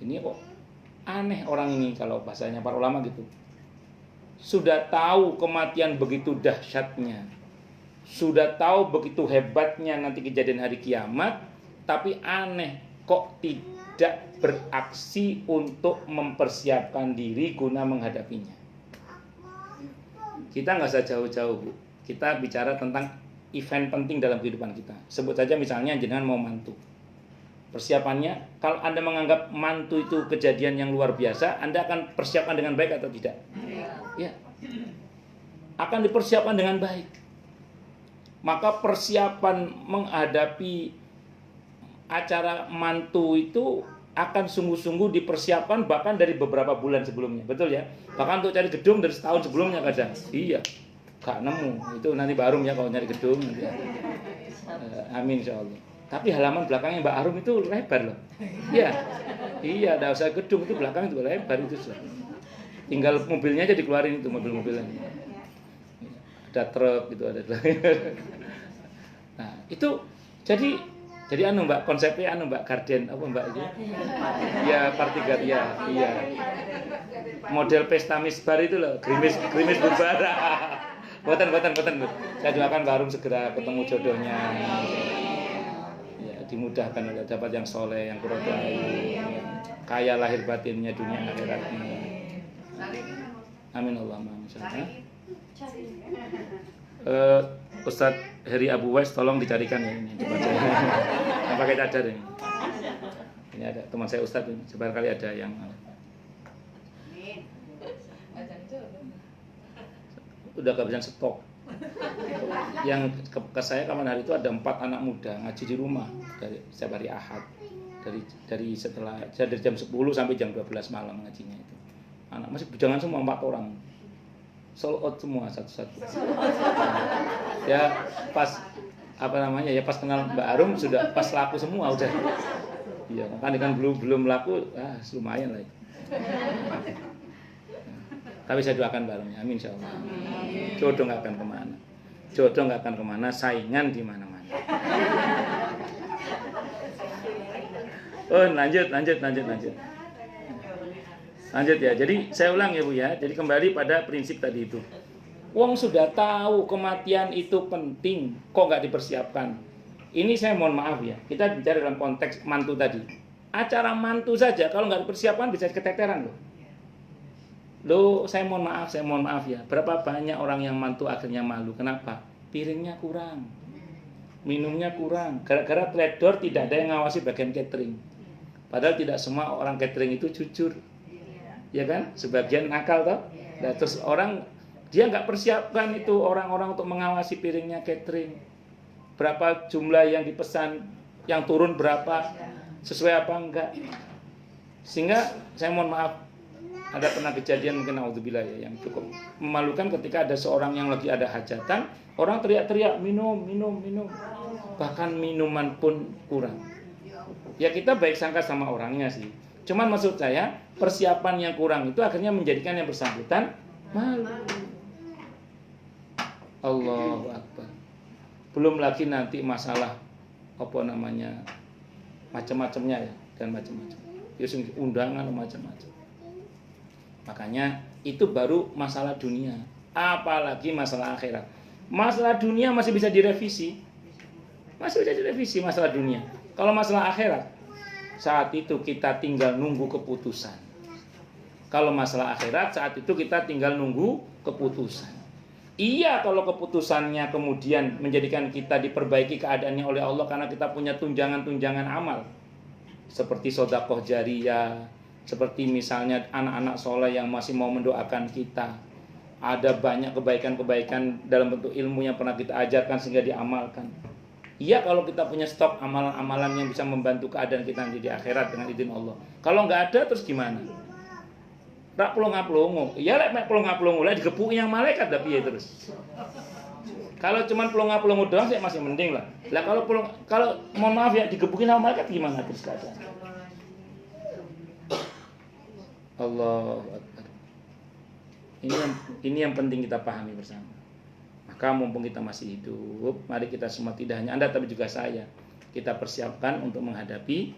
Ini kok aneh orang ini kalau bahasanya para ulama gitu. Sudah tahu kematian begitu dahsyatnya, sudah tahu begitu hebatnya nanti kejadian hari kiamat, tapi aneh kok tidak beraksi untuk mempersiapkan diri guna menghadapinya. Kita nggak usah jauh-jauh, Bu. Kita bicara tentang event penting dalam kehidupan kita. Sebut saja misalnya jenengan mau mantu. Persiapannya, kalau Anda menganggap mantu itu kejadian yang luar biasa, Anda akan persiapkan dengan baik atau tidak? Ya. Akan dipersiapkan dengan baik. Maka persiapan menghadapi acara mantu itu akan sungguh-sungguh dipersiapkan bahkan dari beberapa bulan sebelumnya. Betul ya? Bahkan untuk cari gedung dari setahun sebelumnya kadang. Iya. Gak nemu. Itu nanti Mbak Arum ya kalau nyari gedung nanti. Amin insyaallah. Tapi halaman belakangnya Mbak Arum itu lebar loh. Iya. Iya, enggak usah gedung, itu belakang itu lebar itu. Tinggal mobilnya aja dikeluarin itu mobil-mobilnya. Ada truk gitu ada. Nah, itu jadi Mbak konsepnya Mbak garden apa Mbak itu? Ya partigat ya, iya. Model pesta misbar itu loh, grimis berbara. Buatan. Saya doakan Mbak Arum segera ketemu jodohnya. Ya, dimudahkan dapat yang soleh, yang qurratu'ain, kaya lahir batinnya dunia akhiratnya. Amin Allahumma amin. Ustadz Heri Abu Wais tolong dicarikan ya ini teman saya. Yang pakai cadar ini. Ini ada teman saya Ustadz ini. Sebarangkali ada yang udah kehabisan stok. Yang ke saya kapan hari itu ada 4 anak muda ngaji di rumah dari setiap hari Ahad. Dari jam 10 sampai jam 12 malam ngajinya itu. Anak masih bujangan semua 4 orang. Sold out semua satu-satu. Ya pas pas kenal Mbak Arum sudah pas laku semua udah. Iya, kan belum laku, lumayan lah. Tapi saya doakan Mbak Arum, amin insyaallah. Jodoh nggak akan kemana. Saingan di mana-mana. Oh, lanjut. Lanjut ya. Jadi saya ulang ya Bu ya. Jadi kembali pada prinsip tadi itu. Wong sudah tahu kematian itu penting, kok nggak dipersiapkan? Ini saya mohon maaf ya. Kita bicara dalam konteks mantu tadi. Acara mantu saja kalau nggak dipersiapkan bisa keteteran loh. Saya mohon maaf ya. Berapa banyak orang yang mantu akhirnya malu. Kenapa? Piringnya kurang, minumnya kurang. Gara-gara teledor tidak ada yang ngawasi bagian catering. Padahal tidak semua orang catering itu jujur. Ya kan, sebagian nakal toh. Nah, terus dia nggak persiapkan itu orang-orang untuk mengawasi piringnya catering. Berapa jumlah yang dipesan, yang turun berapa, sesuai apa enggak. Sehingga saya mohon maaf, ada pernah kejadian mungkin naudzubillah ya, yang cukup memalukan ketika ada seorang yang lagi ada hajatan, orang teriak-teriak minum. Bahkan minuman pun kurang. Ya kita baik sangka sama orangnya sih. Cuman maksud saya, persiapan yang kurang itu akhirnya menjadikan yang bersangkutan malu. Allahu Akbar. Belum lagi nanti masalah macam-macamnya ya, dan macam-macam. Undangan macam-macam. Makanya itu baru masalah dunia, apalagi masalah akhirat. Masalah dunia masih bisa direvisi. Masih bisa direvisi masalah dunia. Kalau masalah akhirat, saat itu kita tinggal nunggu keputusan. Kalau masalah akhirat, saat itu kita tinggal nunggu keputusan. Iya, kalau keputusannya kemudian menjadikan kita diperbaiki keadaannya oleh Allah karena kita punya tunjangan-tunjangan amal. Seperti sedekah jariyah, seperti misalnya anak-anak soleh yang masih mau mendoakan kita. Ada banyak kebaikan-kebaikan dalam bentuk ilmu yang pernah kita ajarkan sehingga diamalkan. Iya, kalau kita punya stok amalan-amalan yang bisa membantu keadaan kita nanti di akhirat dengan izin Allah. Kalau nggak ada terus gimana? Rak pelongo-pelongo. Iya, lek pelongo-pelongo lah digepuki yang malaikat tapi ya terus. Kalau cuma pelongo-pelongo doang sih masih mending lah. Lah kalau mohon maaf ya digepuki sama malaikat gimana terus keadaan? Allahu Akbar. Ini yang penting kita pahami bersama. Maka mumpung kita masih hidup, mari kita semua, tidak hanya Anda tapi juga saya, kita persiapkan untuk menghadapi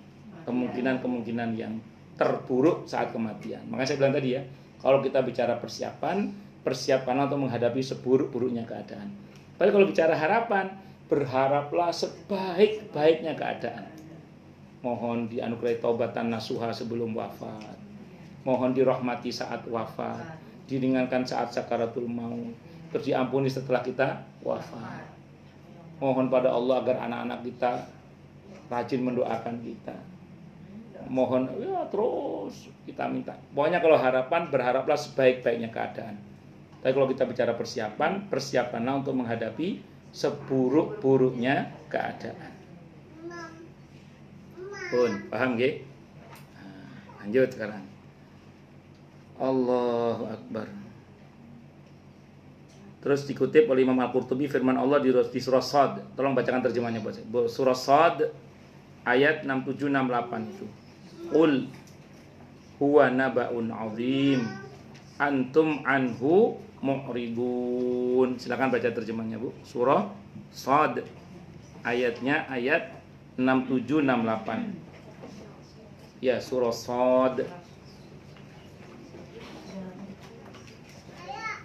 kemungkinan-kemungkinan yang terburuk saat kematian. Makanya saya bilang tadi ya, kalau kita bicara persiapkanlah untuk menghadapi seburuk-buruknya keadaan. Tapi kalau bicara harapan, berharaplah sebaik-baiknya keadaan. Mohon dianugerahi taubatan nasuha sebelum wafat. Mohon dirahmati saat wafat, diringankan saat sakaratul maut, terus diampuni setelah kita wafat. Mohon pada Allah agar anak-anak kita rajin mendoakan kita. Mohon ya terus kita minta. Pokoknya kalau harapan, berharaplah sebaik-baiknya keadaan. Tapi kalau kita bicara persiapan, persiapanlah untuk menghadapi seburuk-buruknya keadaan. Pun, paham nggih? Lanjut sekarang. Allahu Akbar. Terus dikutip oleh Imam Al-Qurtubi firman Allah di surah Shad. Tolong bacakan terjemahnya buat saya. Surah Shad ayat 67-68 itu. Qul huwa naba'un 'azim antum anhu mu'ridun. Silakan baca terjemahnya, Bu. Surah Shad ayatnya ayat 67-68. Ya, surah Shad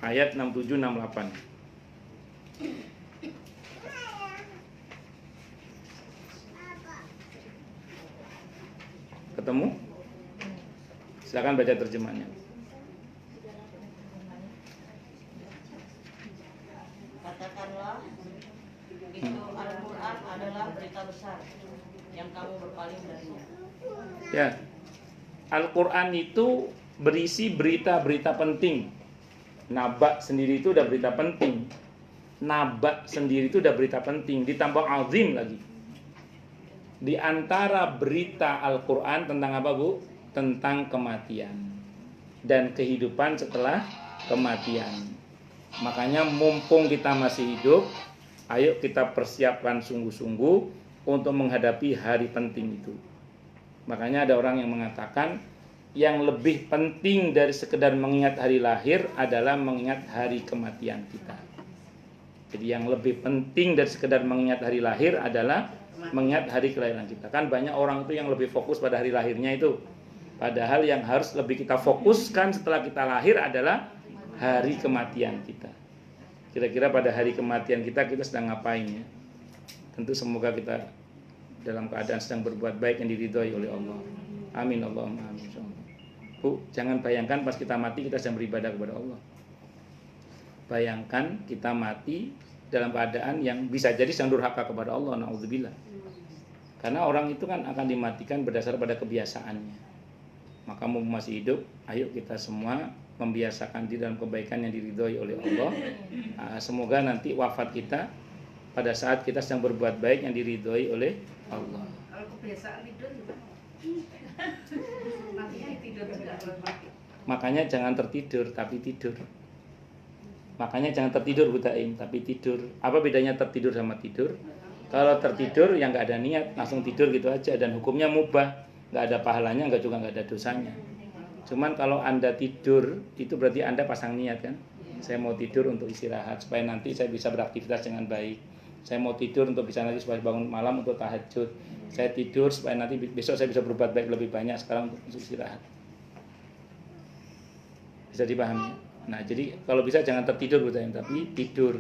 ayat 67-68. Ketemu? Silakan baca terjemahnya. Katakanlah, itu Al-Quran adalah berita besar yang kamu berpaling darinya. Ya, Al-Quran itu berisi berita-berita penting. Naba sendiri itu udah berita penting. Naba sendiri itu udah berita penting. Ditambah azim lagi. Di antara berita Al-Quran tentang apa, Bu? Tentang kematian dan kehidupan setelah kematian. Makanya mumpung kita masih hidup, ayo kita persiapkan sungguh-sungguh untuk menghadapi hari penting itu. Makanya ada orang yang mengatakan yang lebih penting dari sekedar mengingat hari lahir adalah mengingat hari kematian kita. Jadi yang lebih penting dari sekedar mengingat hari lahir adalah mengingat hari kelahiran kita. Kan banyak orang itu yang lebih fokus pada hari lahirnya itu. Padahal yang harus lebih kita fokuskan setelah kita lahir adalah hari kematian kita. Kira-kira pada hari kematian kita sedang ngapain ya? Tentu semoga kita dalam keadaan sedang berbuat baik yang diridhoi oleh Allah. Amin Allahumma amin. Bu, jangan bayangkan pas kita mati kita sedang beribadah kepada Allah. Bayangkan kita mati dalam keadaan yang bisa jadi sedang durhaka kepada Allah, naudzubillah. Karena orang itu kan akan dimatikan berdasar pada kebiasaannya. Maka mau masih hidup, ayo kita semua membiasakan diri dalam kebaikan yang diridhoi oleh Allah. Semoga nanti wafat kita pada saat kita sedang berbuat baik yang diridhoi oleh Allah. Kalau kebiasaan tidur Makanya jangan tertidur tapi tidur. Makanya jangan tertidur Bu Taim tapi tidur. Apa bedanya tertidur sama tidur? Kalau tertidur yang nggak ada niat langsung tidur gitu aja dan hukumnya mubah, nggak ada pahalanya, nggak ada dosanya. Cuman kalau Anda tidur itu berarti Anda pasang niat kan? Saya mau tidur untuk istirahat supaya nanti saya bisa beraktivitas dengan baik. Saya mau tidur untuk bisa nanti supaya bangun malam untuk tahajud. Saya tidur supaya nanti besok saya bisa berbuat baik lebih banyak sekarang untuk istirahat. Bisa dipahami? Nah, jadi kalau bisa jangan tertidur Bu Taim, tapi tidur.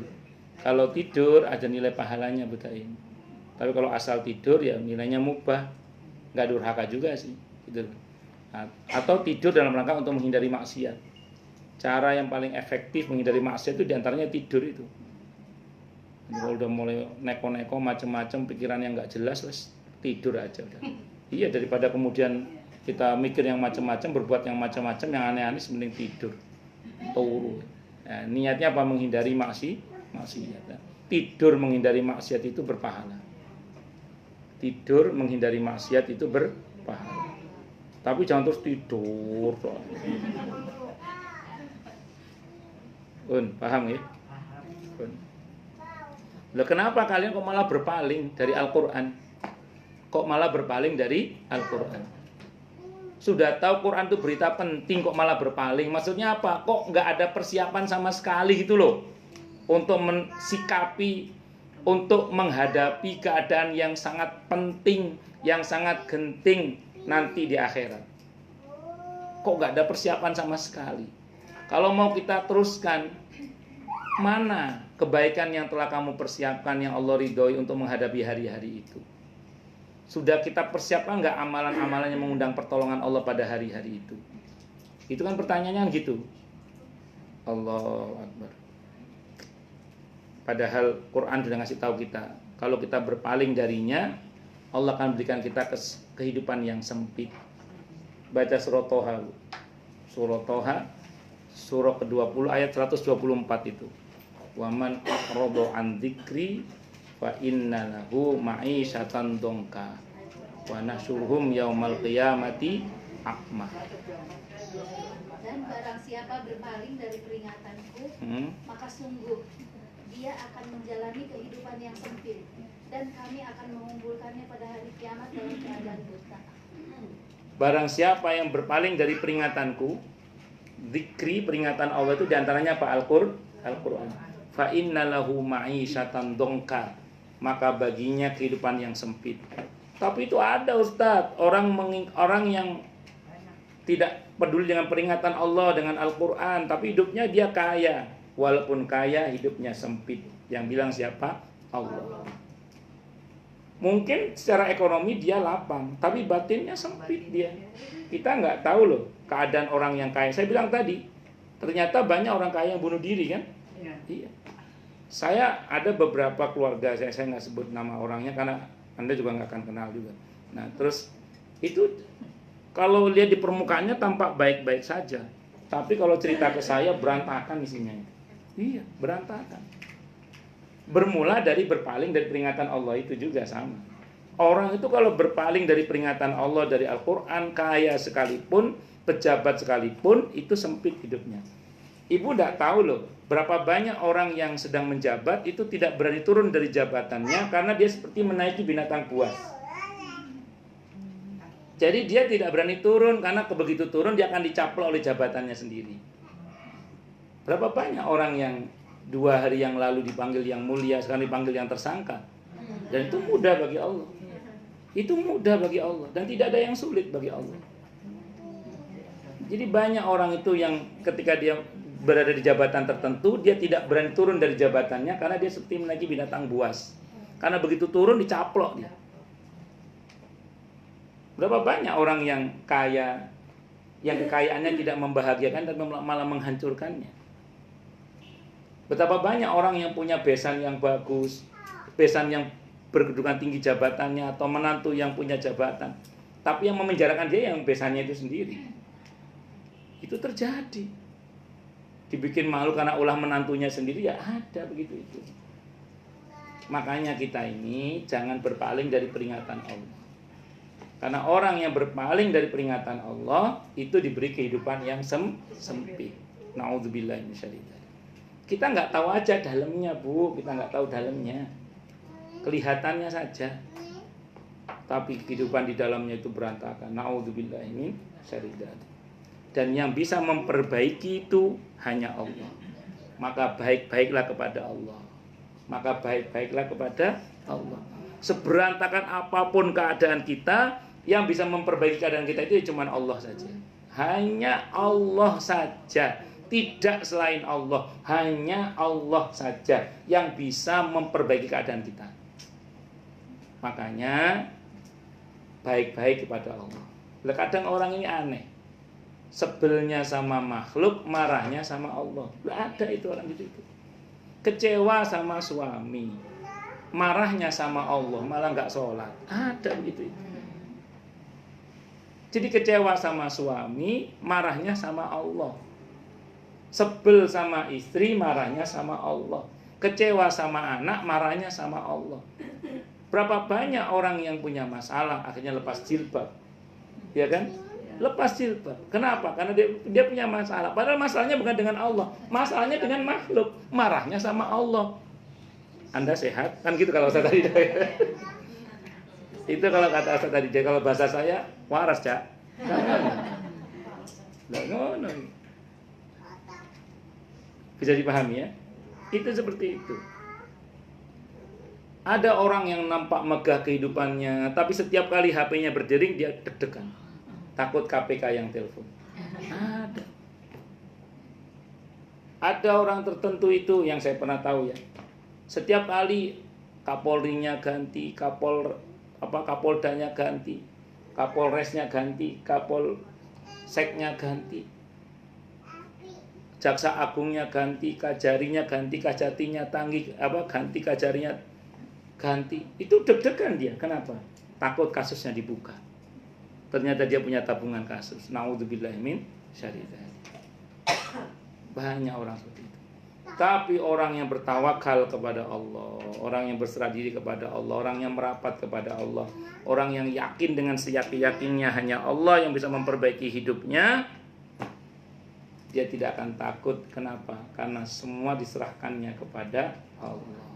Kalau tidur ada nilai pahalanya Bu Taim. Tapi kalau asal tidur ya nilainya mubah, nggak durhaka juga sih, gitu. Atau tidur dalam rangka untuk menghindari maksiat. Cara yang paling efektif menghindari maksiat itu diantaranya tidur itu. Jadi kalau udah mulai neko-neko macam-macam pikiran yang nggak jelas, wes tidur aja udah. Iya, daripada kemudian kita mikir yang macam-macam, berbuat yang macam-macam, yang aneh-aneh, mending tidur. Turu. Nah, niatnya apa? Menghindari maksiat. Tidur menghindari maksiat itu berpahala. Tidur menghindari maksiat itu berpahala. Tapi jangan terus tidur. Paham ya? Lah kenapa kalian kok malah berpaling dari Al-Qur'an? Kok malah berpaling dari Al-Qur'an? Sudah tahu Quran itu berita penting kok malah berpaling. Maksudnya apa? Kok nggak ada persiapan sama sekali gitu loh untuk mensikapi, untuk menghadapi keadaan yang sangat penting, yang sangat genting nanti di akhirat. Kok nggak ada persiapan sama sekali? Kalau mau kita teruskan, mana kebaikan yang telah kamu persiapkan yang Allah ridhoi untuk menghadapi hari-hari itu? Sudah kita persiapkan nggak amalan-amalan yang mengundang pertolongan Allah pada hari-hari itu? Itu kan pertanyaannya gitu. Allahu Akbar. Padahal Quran sudah ngasih tahu kita, kalau kita berpaling darinya, Allah akan berikan kita kehidupan yang sempit. Baca surah Toha. Surah Toha, surah ke-20 ayat 124 itu. Waman aqrada an dzikri fa inna lahu ma'isyatan dongka wa nahsyuruhum yaumal qiyamati a'ma. Dan barang siapa berpaling dari peringatanku, maka sungguh dia akan menjalani kehidupan yang sempit, dan kami akan mengumpulkannya pada hari kiamat dalam keadaan buta. Barang siapa yang berpaling dari peringatanku, zikri, peringatan Allah itu diantaranya apa? Al-Quran. Fa inna lahu ma'isyatan dongka, maka baginya kehidupan yang sempit. Tapi itu ada Ustadz, orang yang tidak peduli dengan peringatan Allah, dengan Al-Quran, tapi hidupnya dia kaya. Walaupun kaya, hidupnya sempit. Yang bilang siapa? Allah. Mungkin secara ekonomi dia lapang, tapi batinnya sempit dia. Kita nggak tahu loh keadaan orang yang kaya. Saya bilang tadi, ternyata banyak orang kaya yang bunuh diri kan? Iya. Saya ada beberapa keluarga, saya nggak sebut nama orangnya karena Anda juga nggak akan kenal juga. Nah terus itu kalau lihat di permukaannya tampak baik-baik saja, tapi kalau cerita ke saya berantakan isinya. Iya, berantakan. Bermula dari berpaling dari peringatan Allah itu juga sama. Orang itu kalau berpaling dari peringatan Allah, dari Al-Quran, kaya sekalipun, pejabat sekalipun, itu sempit hidupnya. Ibu tidak tahu loh, berapa banyak orang yang sedang menjabat itu tidak berani turun dari jabatannya karena dia seperti menaiki binatang buas. Jadi dia tidak berani turun karena begitu turun dia akan dicaplok oleh jabatannya sendiri. Berapa banyak orang yang 2 hari yang lalu dipanggil yang mulia, sekarang dipanggil yang tersangka. Dan itu mudah bagi Allah. Itu mudah bagi Allah dan tidak ada yang sulit bagi Allah. Jadi banyak orang itu yang ketika dia berada di jabatan tertentu, dia tidak berani turun dari jabatannya karena dia seperti menaiki binatang buas. Karena begitu turun dicaplok dia. Berapa banyak orang yang kaya, yang kekayaannya tidak membahagiakan dan malah menghancurkannya. Betapa banyak orang yang punya besan yang bagus, besan yang berkedudukan tinggi jabatannya, atau menantu yang punya jabatan, tapi yang memenjarakan dia yang besannya itu sendiri. Itu terjadi. Dibikin malu karena ulah menantunya sendiri, ya ada begitu itu. Makanya kita ini jangan berpaling dari peringatan Allah. Karena orang yang berpaling dari peringatan Allah itu diberi kehidupan yang sempit. Na'udzubillah min syarri dzalik. Kita nggak tahu aja dalamnya, Bu. Kita nggak tahu dalamnya. Kelihatannya saja. Tapi kehidupan di dalamnya itu berantakan. Na'udzubillah min syarri dzalik. Dan yang bisa memperbaiki itu hanya Allah. Maka baik-baiklah kepada Allah. Maka baik-baiklah kepada Allah. Seberantakan apapun keadaan kita, yang bisa memperbaiki keadaan kita itu cuma Allah saja. Hanya Allah saja. Tidak selain Allah. Hanya Allah saja yang bisa memperbaiki keadaan kita. Makanya baik-baik kepada Allah. Kadang orang ini aneh, sebelnya sama makhluk, marahnya sama Allah. Ada itu orang gitu itu. Kecewa sama suami, marahnya sama Allah, malah nggak sholat. Ada gitu itu. Jadi kecewa sama suami, marahnya sama Allah. Sebel sama istri, marahnya sama Allah. Kecewa sama anak, marahnya sama Allah. Berapa banyak orang yang punya masalah akhirnya lepas jilbab, ya kan? Lepas jilbab. Kenapa? Karena dia punya masalah. Padahal masalahnya bukan dengan Allah, masalahnya dengan makhluk. Marahnya sama Allah. Anda sehat? Kan gitu kalau Ustaz tadi. Itu kalau kata Ustaz tadi. Kalau bahasa saya waras, Cak. Nggak ngono. Bisa dipahami ya? Itu seperti itu. Ada orang yang nampak megah kehidupannya, tapi setiap kali HP-nya berdering dia deg-degan. Takut KPK yang telepon. Ada orang tertentu itu yang saya pernah tahu ya. Setiap kali Kapolrinya ganti, Kapoldanya ganti, Kapolresnya ganti, Kapolseknya ganti, Jaksa Agungnya ganti, Kajarinya ganti, Kajatinya ganti, Kajarinya ganti. Itu deg-degan dia. Kenapa? Takut kasusnya dibuka. Ternyata dia punya tabungan kasus. Naudzubillahi min syarri dzalik. Banyak orang seperti itu. Tapi orang yang bertawakal kepada Allah, orang yang berserah diri kepada Allah, orang yang merapat kepada Allah, orang yang yakin dengan seyakin-yakinnya hanya Allah yang bisa memperbaiki hidupnya, dia tidak akan takut. Kenapa? Karena semua diserahkannya kepada Allah.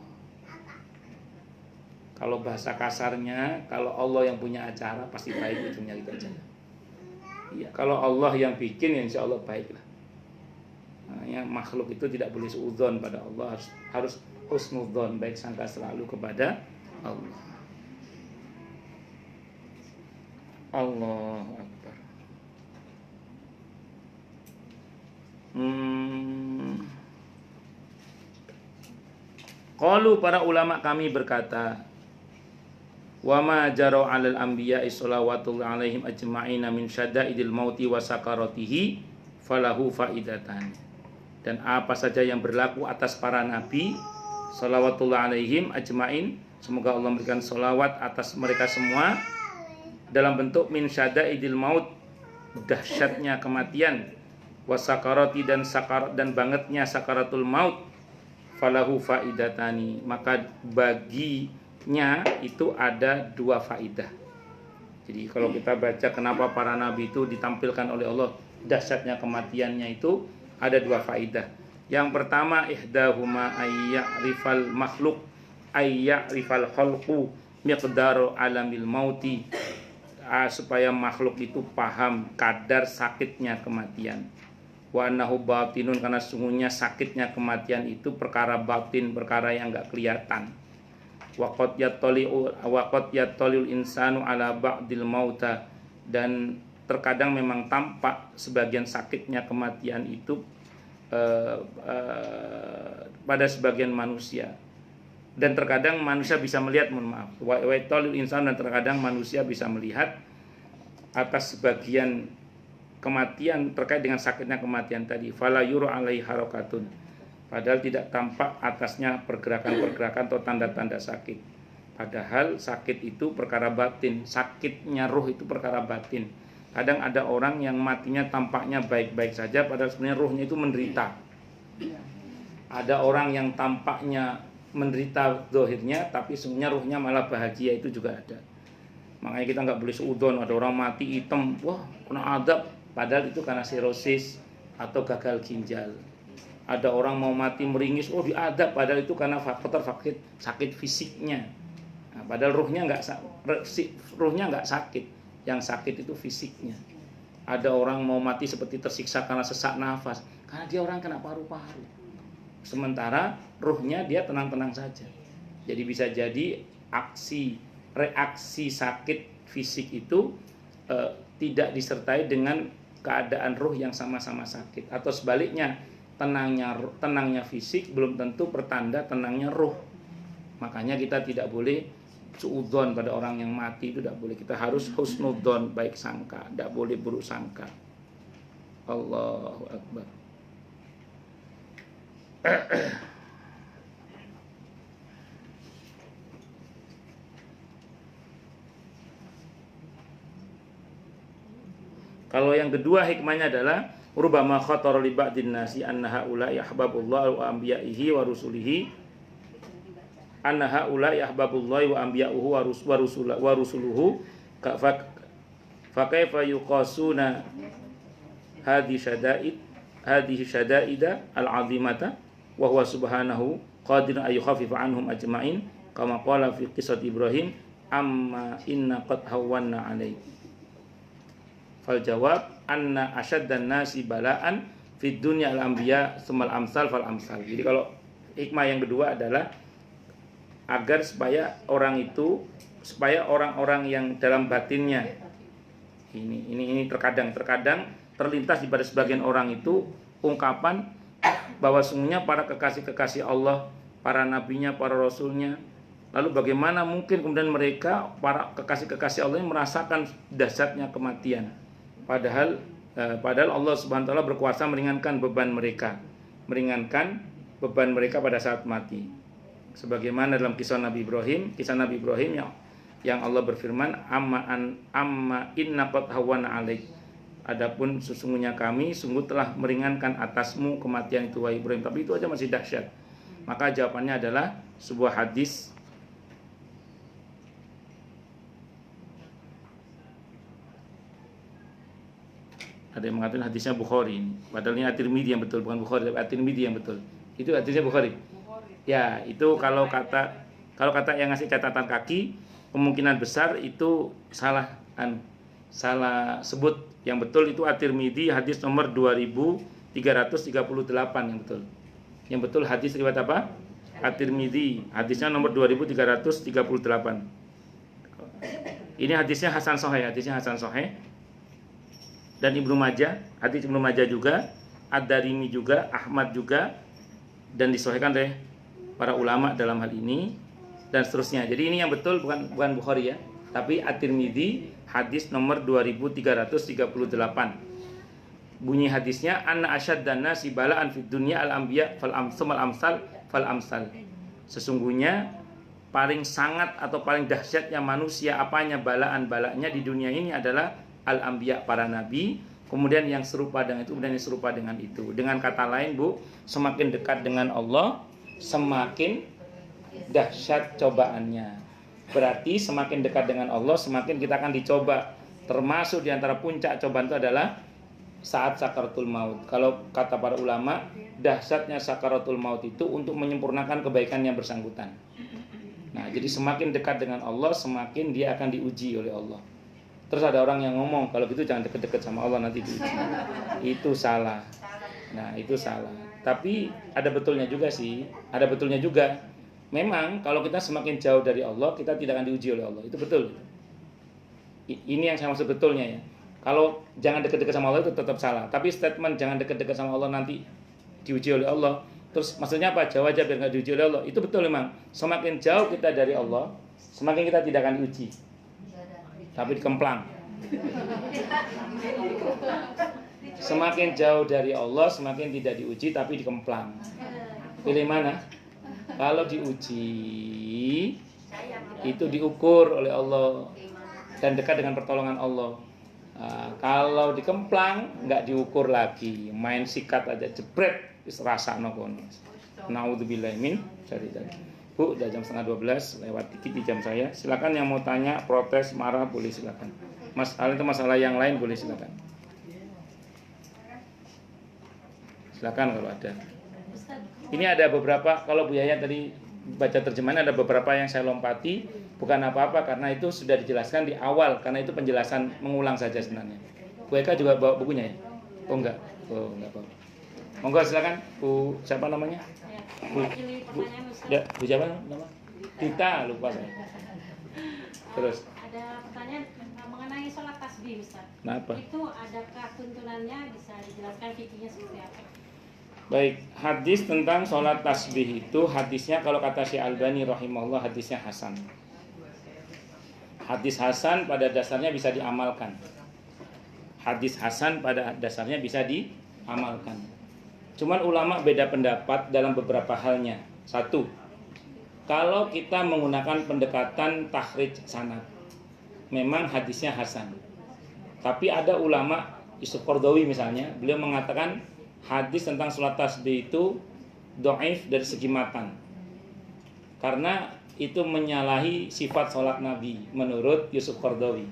Kalau bahasa kasarnya, kalau Allah yang punya acara pasti baik ujungnya gitu aja. Ya, kalau Allah yang bikin, ya insya Allah baiklah. Nah, yang makhluk itu tidak boleh suudzon pada Allah, harus husnudzon, baik sangka selalu kepada Allah. Allahu Akbar. Qalu, para ulama kami berkata, wa ma jara 'alal anbiya'i shalawatu 'alaihim ajma'ina min syada'idil mauti wa sakaratihi falahu faidatan. Dan apa saja yang berlaku atas para nabi shalawatullah 'alaihim ajma'in, semoga Allah memberikan sholawat atas mereka semua, dalam bentuk min syada'idil maut, dahsyatnya kematian, wa sakarati, dan sakarat dan bangetnya sakaratul maut, falahu faidatani, maka baginya itu ada dua faidah. Jadi kalau kita baca kenapa para nabi itu ditampilkan oleh Allah dahsyatnya kematiannya, itu ada dua faidah. Yang pertama, ihdahuma ayya'rifal makhluk ayya'rifal khalqu miqdaru alamil mauti, supaya makhluk itu paham kadar sakitnya kematian. Wa annahu batinun, karena sungguhnya sakitnya kematian itu perkara batin, perkara yang enggak kelihatan. Waqad yattali'ul insanu ala ba'dil mauta, dan terkadang memang tampak sebagian sakitnya kematian itu pada sebagian manusia, dan terkadang manusia bisa melihat, wa yattali'ul insanu, dan terkadang manusia bisa melihat atas sebagian kematian terkait dengan sakitnya kematian tadi. Fala yuru alaihi harakatun, padahal tidak tampak atasnya pergerakan-pergerakan atau tanda-tanda sakit. Padahal sakit itu perkara batin, sakitnya ruh itu perkara batin. Kadang ada orang yang matinya tampaknya baik-baik saja, padahal sebenarnya ruhnya itu menderita. Ada orang yang tampaknya menderita zahirnya, tapi sebenarnya ruhnya malah bahagia, itu juga ada. Makanya kita nggak boleh seudon, ada orang mati hitam, wah kena adab, padahal itu karena sirosis atau gagal ginjal. Ada orang mau mati meringis, oh diadab, padahal itu karena faktor sakit fisiknya. Nah, padahal ruhnya nggak sakit, yang sakit itu fisiknya. Ada orang mau mati seperti tersiksa karena sesak nafas, karena dia orang kena paru-paru. Sementara ruhnya dia tenang-tenang saja. Jadi bisa jadi reaksi sakit fisik itu tidak disertai dengan keadaan ruh yang sama-sama sakit, atau sebaliknya, tenangnya fisik belum tentu pertanda tenangnya ruh. Makanya kita tidak boleh suudzon pada orang yang mati, itu tidak boleh. Kita harus husnudzon, baik sangka, tidak boleh buruk sangka. Allahu Akbar. Kalau yang kedua hikmahnya adalah rubama khatara li ba'din nasi anna haula yahbabullah wa anbiya'ihi wa rusulihi anna haula yahbabullah wa anbiya'uhu wa rusuluhu fa kaifa yuqasuna hadhihi syada'ida al-'azimata wa huwa subhanahu qadirun ay yukhaffifa anhum ajma'in kama qala fi qissat Ibrahim amma inna qad hawwanna 'alaik. Fal jawab anna asyaddan nasi bala'an fid dunya al-anbiya tsummal amsal fal amsal. Jadi kalau hikmah yang kedua adalah agar supaya orang-orang yang dalam batinnya ini terkadang terlintas pada sebagian orang itu ungkapan bahwa sungguhnya para kekasih-kekasih Allah, para nabinya, para rasulnya, lalu bagaimana mungkin kemudian mereka para kekasih-kekasih Allah ini merasakan dahsyatnya kematian. Padahal Allah Subhanahu wa taala berkuasa meringankan beban mereka pada saat mati. Sebagaimana dalam kisah Nabi Ibrahim yang Allah berfirman amma inna qad hawwana 'alaik. Adapun sesungguhnya kami sungguh telah meringankan atasmu kematian itu wahai Ibrahim. Tapi itu aja masih dahsyat. Maka jawabannya adalah sebuah hadis ada yang mengatakan hadisnya Bukhari ini. Padahal ini At-Tirmidzi yang betul, bukan Bukhari, tapi At-Tirmidzi yang betul. Itu hadisnya Bukhari. Ya, itu kalau kata yang ngasih catatan kaki, kemungkinan besar itu salah sebut. Yang betul itu At-Tirmidzi hadis nomor 2338 yang betul. Yang betul hadis riwayat apa? At-Tirmidzi, hadisnya nomor 2338. Ini hadisnya Hasan Sahih. Dan Ibnu Majah, hadis Ibnu Majah juga, Ad-Darimi juga, Ahmad juga, dan disahihkan oleh para ulama dalam hal ini dan seterusnya. Jadi ini yang betul bukan Bukhari ya, tapi At-Tirmidzi hadis nomor 2338. Bunyi hadisnya anna asyaddan nasi bala'an fid dunya al-anbiya fal amsal. Sesungguhnya paling sangat atau paling dahsyatnya manusia apanya balanya di dunia ini adalah al-anbiya, para nabi, kemudian yang serupa dengan itu, kemudian yang serupa dengan itu. Dengan kata lain, Bu, semakin dekat dengan Allah, semakin dahsyat cobaannya. Berarti semakin dekat dengan Allah, semakin kita akan dicoba. Termasuk di antara puncak cobaan itu adalah saat sakaratul maut. Kalau kata para ulama, dahsyatnya sakaratul maut itu untuk menyempurnakan kebaikan yang bersangkutan. Nah, jadi semakin dekat dengan Allah, semakin dia akan diuji oleh Allah. Terus ada orang yang ngomong, kalau gitu jangan deket-deket sama Allah, nanti diuji. Itu salah. Nah, itu salah. Tapi ada betulnya juga sih. Ada betulnya juga. Memang kalau kita semakin jauh dari Allah, kita tidak akan diuji oleh Allah. Itu betul. Ini yang saya maksud betulnya ya. Kalau jangan deket-deket sama Allah itu tetap salah. Tapi statement jangan deket-deket sama Allah nanti diuji oleh Allah. Terus maksudnya apa? Jauh aja biar nggak diuji oleh Allah. Itu betul memang. Semakin jauh kita dari Allah, semakin kita tidak akan diuji. Tapi dikemplang. Semakin jauh dari Allah, semakin tidak diuji tapi dikemplang. Pilih mana? Kalau diuji itu diukur oleh Allah dan dekat dengan pertolongan Allah. Nah, kalau dikemplang nggak diukur lagi, main sikat aja jebret rasa kono. Naudzubillah min syarri dzalik. Bu, udah jam 11:30, lewat dikit di jam saya. Silakan yang mau tanya, protes, marah boleh silakan. Masalah yang lain boleh silakan. Silakan kalau ada. Ini ada beberapa, kalau Bu Yaya tadi baca terjemahan ada beberapa yang saya lompati, bukan apa-apa karena itu sudah dijelaskan di awal, karena itu penjelasan mengulang saja sebenarnya. Bu Eka juga bawa bukunya ya? Oh enggak apa-apa. Monggo silakan Bu, siapa namanya? Bu siapa nama? Tita, lupa saya. Terus ada pertanyaan mengenai sholat tasbih, Ustaz. Kenapa? Itu adakah tuntunannya, bisa dijelaskan fikihnya seperti apa? Baik, hadis tentang sholat tasbih itu hadisnya kalau kata Syekh Albani rahimahullah hadisnya hasan. Hadis hasan pada dasarnya bisa diamalkan. Hadis hasan pada dasarnya bisa diamalkan. Cuman ulama beda pendapat dalam beberapa halnya. Satu, kalau kita menggunakan pendekatan takhrij sanad, memang hadisnya hasan. Tapi ada ulama, Yusuf Qaradawi misalnya, beliau mengatakan hadis tentang sholat tasbih itu dhaif dari segi matan. Karena itu menyalahi sifat sholat Nabi menurut Yusuf Qaradawi.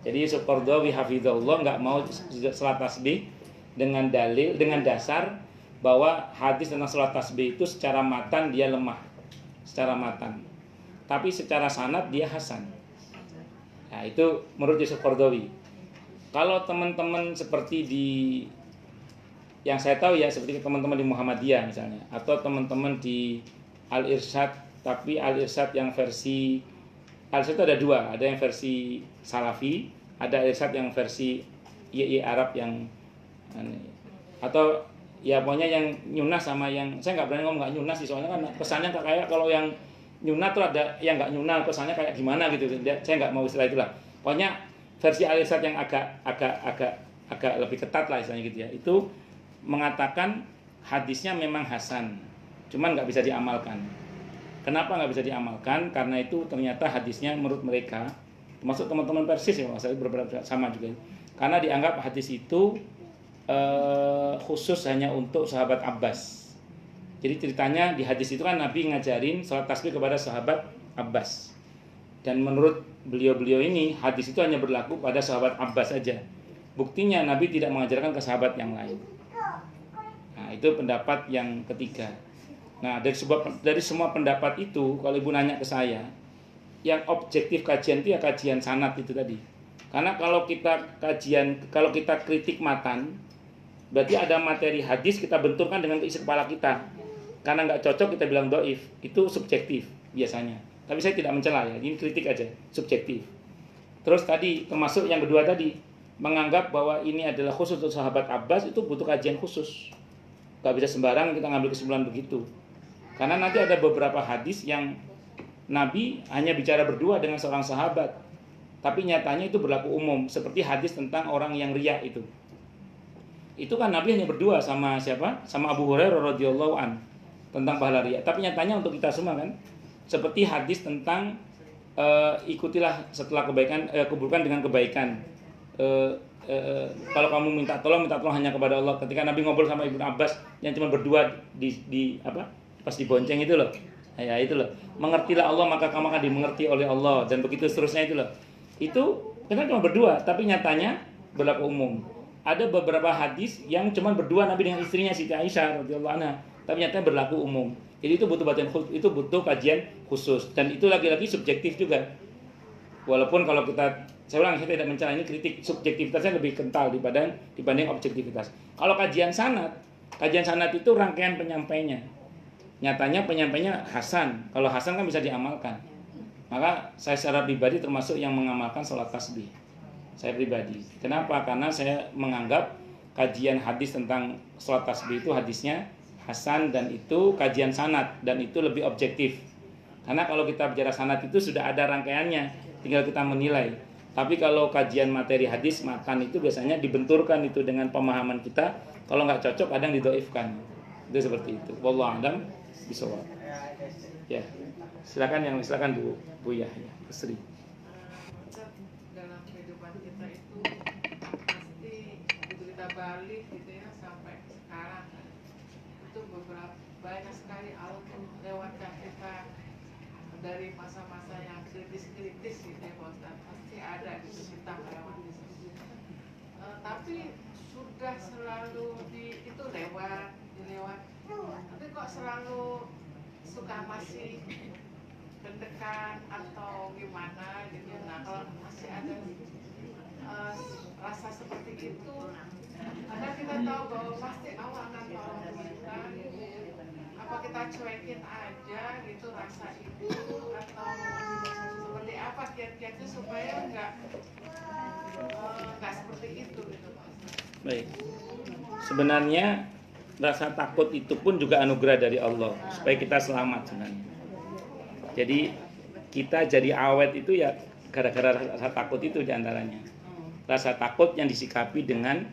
Jadi Yusuf Qaradawi hafizahullah nggak mau sholat tasbih dengan dalil, dengan dasar bahwa hadis tentang sholat tasbih itu secara matan dia lemah, secara matan. Tapi secara sanad dia hasan. Nah itu menurut Yusuf Qaradawi. Kalau teman-teman seperti di yang saya tahu ya, seperti teman-teman di Muhammadiyah misalnya, atau teman-teman di Al-Irsyad, tapi Al-Irsyad yang versi Al-Irsyad itu ada dua, ada yang versi Salafi, ada Al-Irsyad yang versi YI Arab yang atau ya pokoknya yang nyunah sama yang saya nggak berani ngomong nggak nyunah sih, soalnya kan kesannya kayak kalau yang nyunah tuh ada yang nggak nyunah, kesannya kayak gimana gitu. Saya nggak mau istilah itulah. Pokoknya versi Al-Irsyad yang agak lebih ketat lah istilahnya gitu ya. Itu mengatakan hadisnya memang hasan, cuman nggak bisa diamalkan. Kenapa nggak bisa diamalkan? Karena itu ternyata hadisnya menurut mereka, termasuk teman-teman Persis ya, maksudnya beberapa sama juga. Karena dianggap hadis itu khusus hanya untuk sahabat Abbas. Jadi ceritanya di hadis itu kan Nabi ngajarin sholat tasbih kepada sahabat Abbas. Dan menurut beliau-beliau ini hadis itu hanya berlaku pada sahabat Abbas saja. Buktinya Nabi tidak mengajarkan ke sahabat yang lain. Nah itu pendapat yang ketiga. Nah dari semua pendapat itu, kalau ibu nanya ke saya, yang objektif kajian itu ya kajian sanad itu tadi. Karena kalau kita kritik matan, berarti ada materi hadis kita benturkan dengan isi kepala kita. Karena nggak cocok kita bilang dhaif, itu subjektif biasanya. Tapi saya tidak mencela ya, ini kritik aja, subjektif. Terus tadi termasuk yang kedua tadi, menganggap bahwa ini adalah khusus untuk sahabat Abbas, itu butuh kajian khusus. Gak bisa sembarang kita ngambil kesimpulan begitu. Karena nanti ada beberapa hadis yang Nabi hanya bicara berdua dengan seorang sahabat, tapi nyatanya itu berlaku umum, seperti hadis tentang orang yang riya itu. Itu kan Nabi hanya berdua sama siapa? Sama Abu Hurairah radhiyallahu an tentang pahala riya. Tapi nyatanya untuk kita semua kan, seperti hadis tentang ikutilah setelah kebaikan, kuburkan dengan kebaikan. Kalau kamu minta tolong hanya kepada Allah. Ketika Nabi ngobrol sama Ibnu Abbas yang cuma berdua di pas dibonceng itu loh. Ya itu loh. Mengertilah Allah maka kamu akan dimengerti oleh Allah, dan begitu seterusnya itu loh. Itu kan cuma berdua, tapi nyatanya berlaku umum. Ada beberapa hadis yang cuma berdua Nabi dengan istrinya Siti Aisyah radhiyallahu anha, tapi nyatanya berlaku umum. Jadi itu butuh kajian khusus, dan itu lagi-lagi subjektif juga. Walaupun kalau saya ulang, saya tidak mencela, ini kritik, subjektivitasnya lebih kental dibanding objektivitas. Kalau kajian sanad itu rangkaian penyampainya. Nyatanya penyampainya hasan. Kalau hasan kan bisa diamalkan. Maka saya secara pribadi termasuk yang mengamalkan sholat tasbih. Saya pribadi. Kenapa? Karena saya menganggap kajian hadis tentang sholat tasbih itu hadisnya hasan, dan itu kajian sanad, dan itu lebih objektif. Karena kalau kita bicara sanad itu sudah ada rangkaiannya, tinggal kita menilai. Tapi kalau kajian materi hadis matan itu biasanya dibenturkan itu dengan pemahaman kita. Kalau nggak cocok kadang didhaifkan. Itu seperti itu. Wallahu a'lam bishawab. Ya. Silakan Bu Yahya, Sri. Dalam kehidupan kita itu pasti kita balik gitu ya sampai sekarang. Itu beberapa banyak sekali Allah lewatkan kita dari masa-masa yang kritis gitu ya Pak Ustaz. Pasti ada gitu kita melewati. Tapi sudah selalu itu dilewat. Tapi kok selalu suka masih deg-degan atau gimana gitu. Nah kalau masih ada rasa seperti itu, karena kita tahu bahwa pasti Allah akan tolong kita gitu. Apa kita cuekin aja gitu rasa itu, atau seperti apa kiat-kiatnya supaya nggak seperti itu gitu Pak. Baik. Sebenarnya rasa takut itu pun juga anugerah dari Allah supaya kita selamat sebenarnya. Jadi kita jadi awet itu ya gara-gara rasa takut itu diantaranya. Rasa takut yang disikapi dengan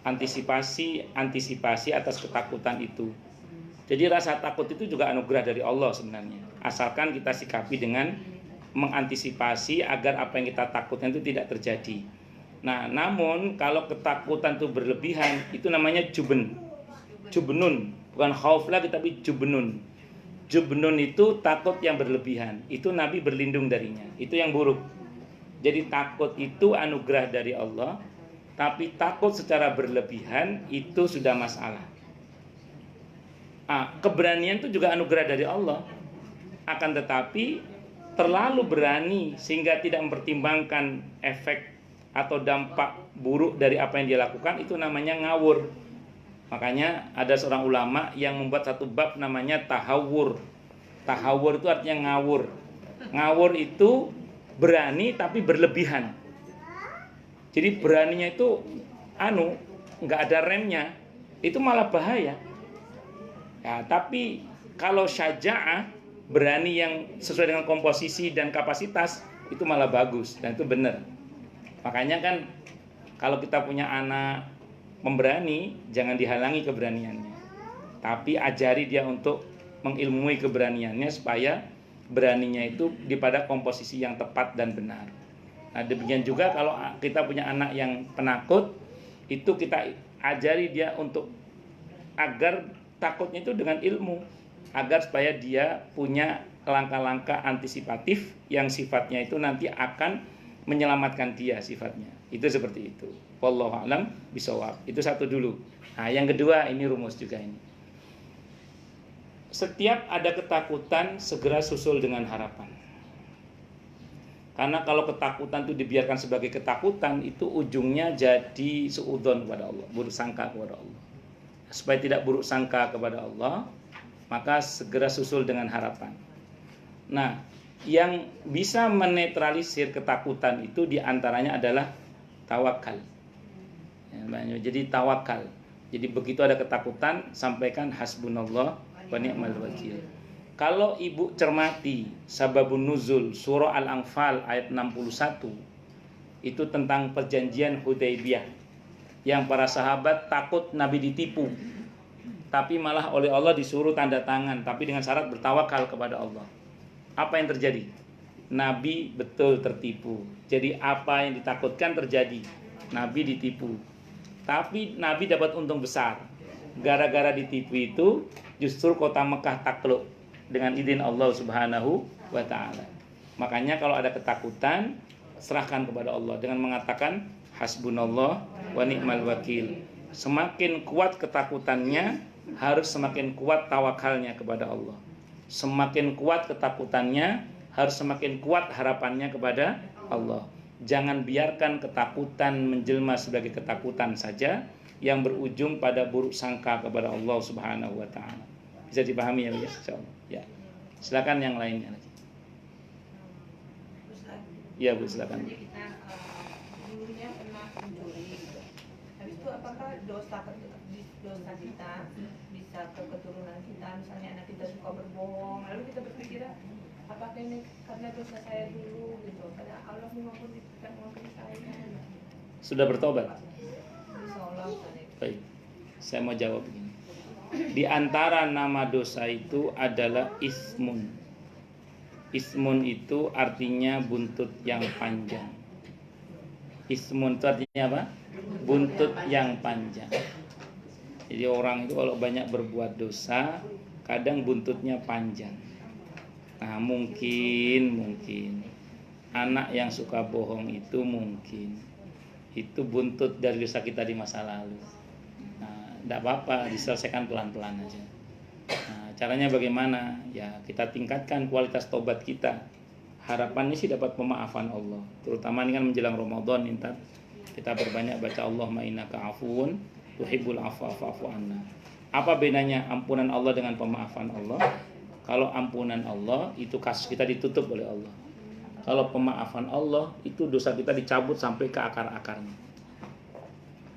antisipasi atas ketakutan itu. Jadi rasa takut itu juga anugerah dari Allah sebenarnya. Asalkan kita sikapi dengan mengantisipasi agar apa yang kita takutkan itu tidak terjadi. Nah, namun kalau ketakutan itu berlebihan, itu namanya jubnun. Bukan khauf lagi tapi jubnun. Jubnun itu takut yang berlebihan. Itu Nabi berlindung darinya. Itu yang buruk. Jadi takut itu anugerah dari Allah, tapi takut secara berlebihan itu sudah masalah. Keberanian itu juga anugerah dari Allah. Akan tetapi terlalu berani sehingga tidak mempertimbangkan efek atau dampak buruk dari apa yang dia lakukan, itu namanya ngawur. Makanya ada seorang ulama yang membuat satu bab namanya tahawur. Tahawur itu artinya ngawur. Ngawur itu berani tapi berlebihan. Jadi beraninya itu nggak ada remnya, itu malah bahaya. Ya, tapi kalau syaja'ah, berani yang sesuai dengan komposisi dan kapasitas, itu malah bagus dan itu benar. Makanya kan kalau kita punya anak pemberani, jangan dihalangi keberaniannya, tapi ajari dia untuk mengilmui keberaniannya supaya beraninya itu pada komposisi yang tepat dan benar. Nah, demikian juga kalau kita punya anak yang penakut, itu kita ajari dia untuk agar takutnya itu dengan ilmu, agar supaya dia punya langkah-langkah antisipatif yang sifatnya itu nanti akan menyelamatkan dia sifatnya. Itu seperti itu. Wallahu a'lam bishawab. Itu satu dulu. Nah, yang kedua ini rumus juga ini. Setiap ada ketakutan segera susul dengan harapan. Karena kalau ketakutan itu dibiarkan sebagai ketakutan, itu ujungnya jadi suudzon kepada Allah, buruk sangka kepada Allah. Supaya tidak buruk sangka kepada Allah, maka segera susul dengan harapan. Nah, yang bisa menetralisir ketakutan itu diantaranya adalah tawakal. Jadi tawakal. Jadi begitu ada ketakutan, sampaikan hasbunallah wa ni'mal wakil. Kalau ibu cermati sababun nuzul surah Al-Anfal ayat 61, itu tentang perjanjian Hudaybiyah, yang para sahabat takut Nabi ditipu, tapi malah oleh Allah disuruh tanda tangan, tapi dengan syarat bertawakal kepada Allah. Apa yang terjadi? Nabi betul tertipu. Jadi apa yang ditakutkan terjadi. Nabi ditipu, tapi Nabi dapat untung besar. Gara-gara ditipu itu justru kota Mekah takluk dengan izin Allah Subhanahu wa ta'ala. Makanya kalau ada ketakutan, serahkan kepada Allah dengan mengatakan hasbunallah wa ni'mal wakil. Semakin kuat ketakutannya, harus semakin kuat tawakalnya kepada Allah. Semakin kuat ketakutannya, harus semakin kuat harapannya kepada Allah. Jangan biarkan ketakutan menjelma sebagai ketakutan saja yang berujung pada buruk sangka kepada Allah Subhanahu wa ta'ala. Bisa dipahami ya, insyaallah. Ya. Silakan yang lainnya lagi. Iya, Bu, silakan. Kita dulunya pernah mencuri. Habis itu apakah dosa kita bisa ke keturunan kita, misalnya anak kita suka berbohong, lalu kita berpikir apakah ini karena dosa saya dulu gitu, karena Allah mengampuni saya. Sudah bertobat? Insyaallah. Baik. Saya mau jawab begini. Di antara nama dosa itu adalah ismun. Ismun itu artinya buntut yang panjang. Ismun itu artinya apa? Buntut yang panjang. Jadi orang itu kalau banyak berbuat dosa, kadang buntutnya panjang. Nah, mungkin anak yang suka bohong itu mungkin itu buntut dari dosa kita di masa lalu. Nah, tidak apa-apa, diselesaikan pelan-pelan aja. Nah, caranya bagaimana? Ya, kita tingkatkan kualitas tobat kita. Harapannya sih dapat pemaafan Allah. Terutama ini kan menjelang Ramadan, kita berbanyak baca Allahumma innaka afuwun tuhibbul afwa fa'fu anna. Apa bedanya ampunan Allah dengan pemaafan Allah? Kalau ampunan Allah itu kasus kita ditutup oleh Allah. Kalau pemaafan Allah itu dosa kita dicabut sampai ke akar-akarnya.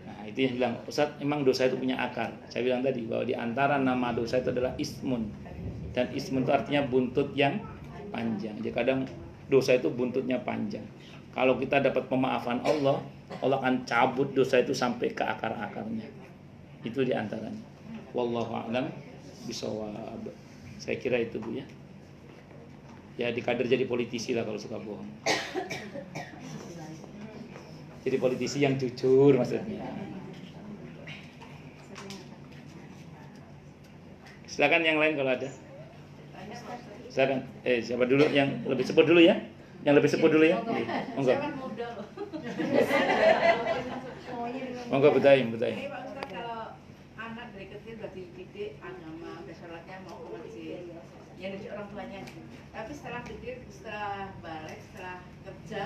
Nah, itu yang bilang, Ustaz, emang dosa itu punya akar. Saya bilang tadi bahwa di antara nama dosa itu adalah ismun. Dan ismun itu artinya buntut yang panjang. Jadi kadang dosa itu buntutnya panjang. Kalau kita dapat pemaafan Allah, Allah akan cabut dosa itu sampai ke akar-akarnya. Itu diantaranya. Wallahu a'lam bishawab. Saya kira itu Bu ya. Ya dikader jadi politisi lah kalau suka bohong. Jadi politisi yang jujur maksudnya. Silakan yang lain kalau ada. Silakan. Siapa dulu yang lebih sepuh dulu ya? Yang lebih sepuh dulu ya? Monggo. Monggo Budayim. Ini Pak Ustaz, kalau anak dari kecil sudah dididik agama, sholatnya mau ke masjid, yang dididik orang tuanya. Tapi setelah dididik, setelah balik, setelah kerja,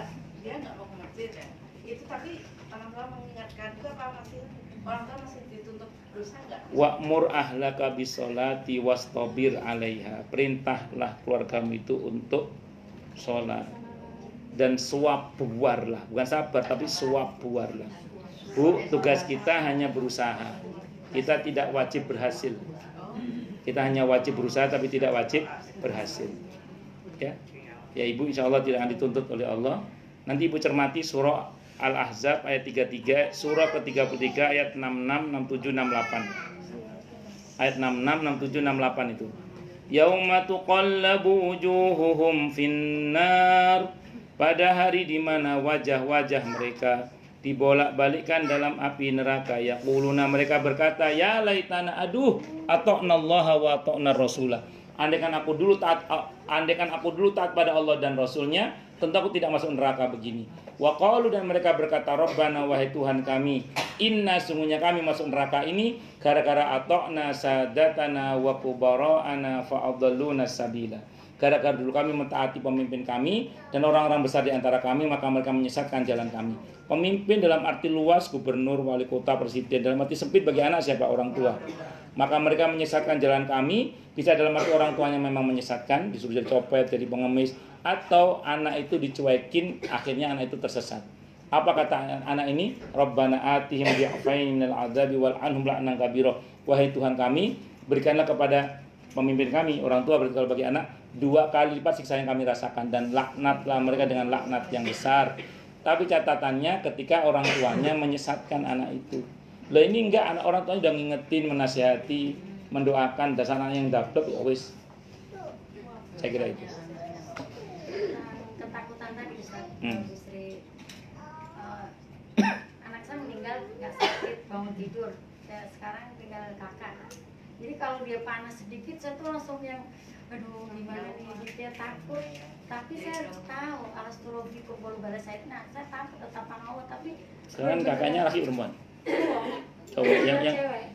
dia nggak mau ke masjid ya. Itu tapi orang tua mengingatkan itu apa masih orang tua masih dituntut dosa nggak? Wa'mur ahlaka bisolati wastabir 'alaiha. Perintahlah keluargamu itu untuk sholat dan suwabuarlah, bukan sabar tapi suwabuarlah. Bu, tugas kita hanya berusaha. Kita tidak wajib berhasil. Kita hanya wajib berusaha tapi tidak wajib berhasil. Ya, ya Ibu insya Allah tidak akan dituntut oleh Allah. Nanti Ibu cermati surah Al-Ahzab ayat 33, surah ke-33 ayat 66, 67, 68. Ayat 66, 67, 68 itu. Yauma tuqallabu wujuhuhum finnar. Pada hari di mana wajah-wajah mereka dibolak-balikkan dalam api neraka. Yaquluna, mereka berkata, ya laitana, aduh, ata'nallaha wa ata'nar rasulah. Andaikan aku dulu taat pada Allah dan Rasulnya, tentu aku tidak masuk neraka begini. Wa qalu, dan mereka berkata, Rabbana, wahai Tuhan kami, inna, sungguhnya kami masuk neraka ini gara-gara ata'na sadatana wa kubara'ana fa'adalluna sabila. Gara-gara dulu kami mentaati pemimpin kami dan orang-orang besar di antara kami, maka mereka menyesatkan jalan kami. Pemimpin dalam arti luas, gubernur, wali kota, presiden. Dalam arti sempit bagi anak siapa? Orang tua. Maka mereka menyesatkan jalan kami. Bisa dalam arti orang tuanya memang menyesatkan, disuruh jadi copet, jadi pengemis, atau anak itu dicuekin, akhirnya anak itu tersesat. Apa kata anak ini? Rabbana atihim bi'afain minal adzabi wal anhum la'nan kabira. Wahai Tuhan kami, berikanlah kepada pemimpin kami, orang tua berarti kalau bagi anak, 2 kali lipat siksa yang kami rasakan, dan laknatlah mereka dengan laknat yang besar. Tapi catatannya ketika orang tuanya menyesatkan anak itu. Lah ini enggak, anak orang tuanya udah ngingetin, menasihati, mendoakan, dasar anak yang dablek ya wis. Saya kira itu. Ketakutan tadi Ustaz, istri anak saya meninggal nggak sakit, bangun tidur. Sekarang tinggal kakak. Jadi kalau dia panas sedikit, saya tuh langsung yang aduh gimana nih, dia takut. Tapi saya tahu alastologi kumpul balas saya, nah saya takut tetap Allah. Tapi sekarang kakaknya laki perempuan? Oh,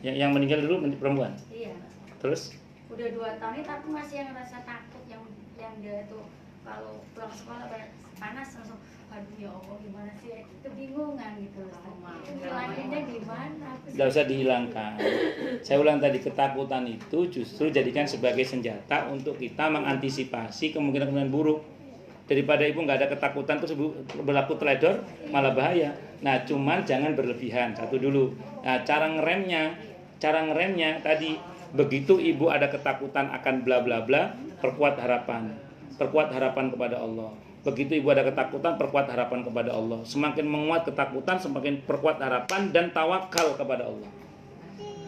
yang meninggal dulu perempuan? Iya. Terus? Udah 2 tahun ini tapi masih yang rasa takut, yang dia itu kalau pulang sekolah panas langsung aduh ya Allah gimana sih, kebingungan gitu. Hilanginnya gimana? Tidak usah dihilangkan. Saya ulang tadi, ketakutan itu justru jadikan sebagai senjata untuk kita mengantisipasi kemungkinan buruk. Daripada ibu nggak ada ketakutan terus ibu berlaku teledor, malah bahaya. Nah, cuman jangan berlebihan. Satu dulu. Nah, cara ngeremnya tadi, begitu ibu ada ketakutan akan bla bla bla, perkuat harapan kepada Allah. Begitu ibu ada ketakutan, perkuat harapan kepada Allah. Semakin menguat ketakutan, semakin perkuat harapan dan tawakal kepada Allah.